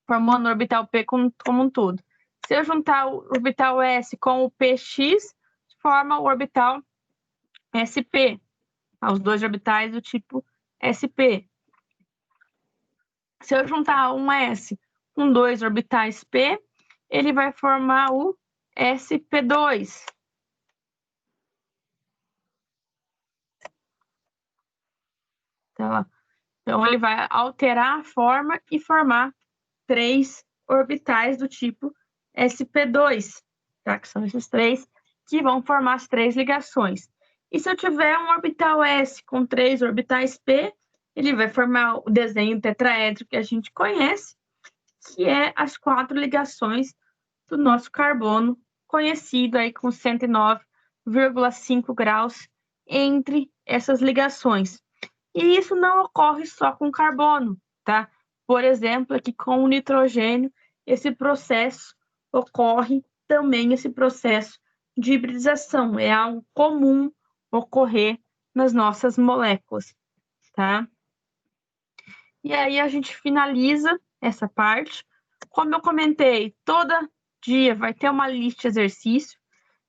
Formando o orbital p como um todo. Se eu juntar o orbital s com o px, forma o orbital sp, os 2 orbitais do tipo sp. Se eu juntar um s com 2 orbitais p, ele vai formar o sp2. Então, ele vai alterar a forma e formar 3 orbitais do tipo sp2, tá? Que são esses 3 que vão formar as 3 ligações. E se eu tiver um orbital s com 3 orbitais p, ele vai formar o desenho tetraédrico que a gente conhece, que é as 4 ligações do nosso carbono, conhecido aí com 109,5 graus entre essas ligações. E isso não ocorre só com carbono, tá? Por exemplo, aqui com o nitrogênio, esse processo ocorre também, esse processo de hibridização. É algo comum ocorrer nas nossas moléculas, tá? E aí a gente finaliza essa parte. Como eu comentei, todo dia vai ter uma lista de exercício.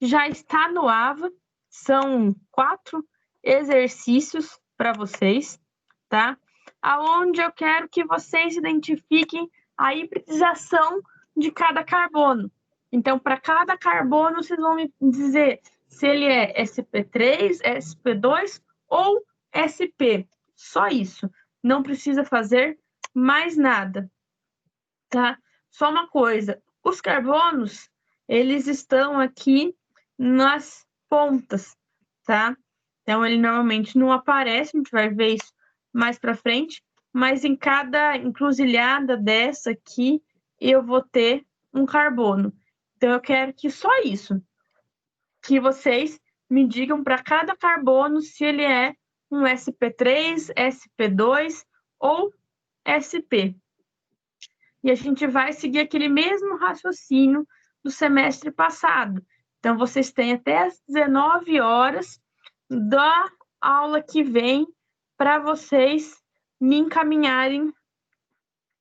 Já está no AVA, são 4 exercícios para vocês, tá? Aonde eu quero que vocês identifiquem a hibridização de cada carbono. Então, para cada carbono, vocês vão me dizer se ele é sp3, sp2 ou sp. Só isso. Não precisa fazer mais nada, tá? Só uma coisa, os carbonos, eles estão aqui nas pontas, tá? Então, ele normalmente não aparece, a gente vai ver isso mais para frente, mas em cada encruzilhada dessa aqui, eu vou ter um carbono. Então, eu quero que só isso, que vocês me digam para cada carbono se ele é um sp3, sp2 ou sp. E a gente vai seguir aquele mesmo raciocínio do semestre passado. Então, vocês têm até as 19 horas da aula que vem para vocês me encaminharem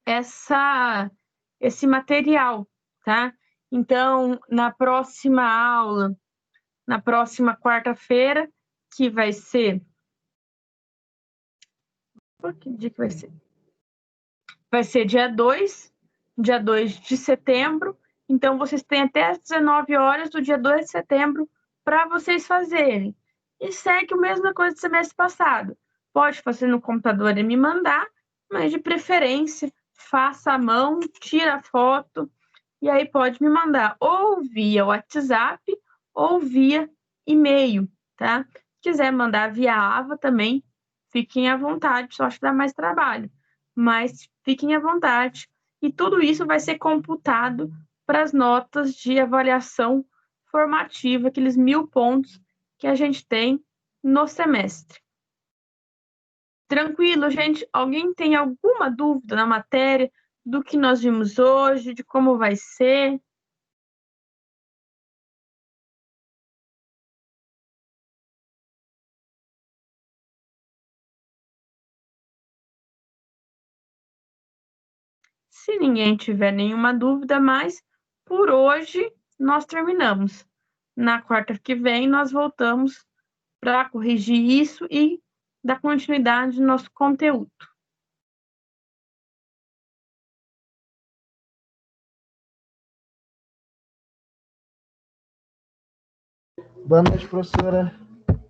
esse material, tá? Então, na próxima aula, na próxima quarta-feira, que vai ser... Por que dia que vai ser? Vai ser dia 2 de setembro. Então, vocês têm até as 19 horas do dia 2 de setembro para vocês fazerem. E segue a mesma coisa do semestre passado. Pode fazer no computador e me mandar, mas de preferência, faça à mão, tira a foto, e aí pode me mandar ou via WhatsApp ou via e-mail, tá? Se quiser mandar via AVA também, fiquem à vontade, só acho que dá mais trabalho, mas fiquem à vontade. E tudo isso vai ser computado para as notas de avaliação formativa, aqueles 1.000 pontos que a gente tem no semestre. Tranquilo, gente? Alguém tem alguma dúvida na matéria do que nós vimos hoje, de como vai ser? Se ninguém tiver nenhuma dúvida mais, por hoje nós terminamos. Na quarta que vem, nós voltamos para corrigir isso e dar continuidade no nosso conteúdo. Boa noite, professora.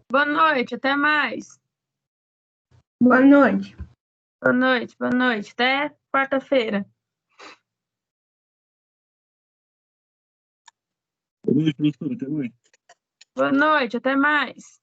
Boa noite, até mais. Boa noite. Boa noite, boa noite. Até quarta-feira. Boa noite, professor. Até mais. Boa noite, até mais.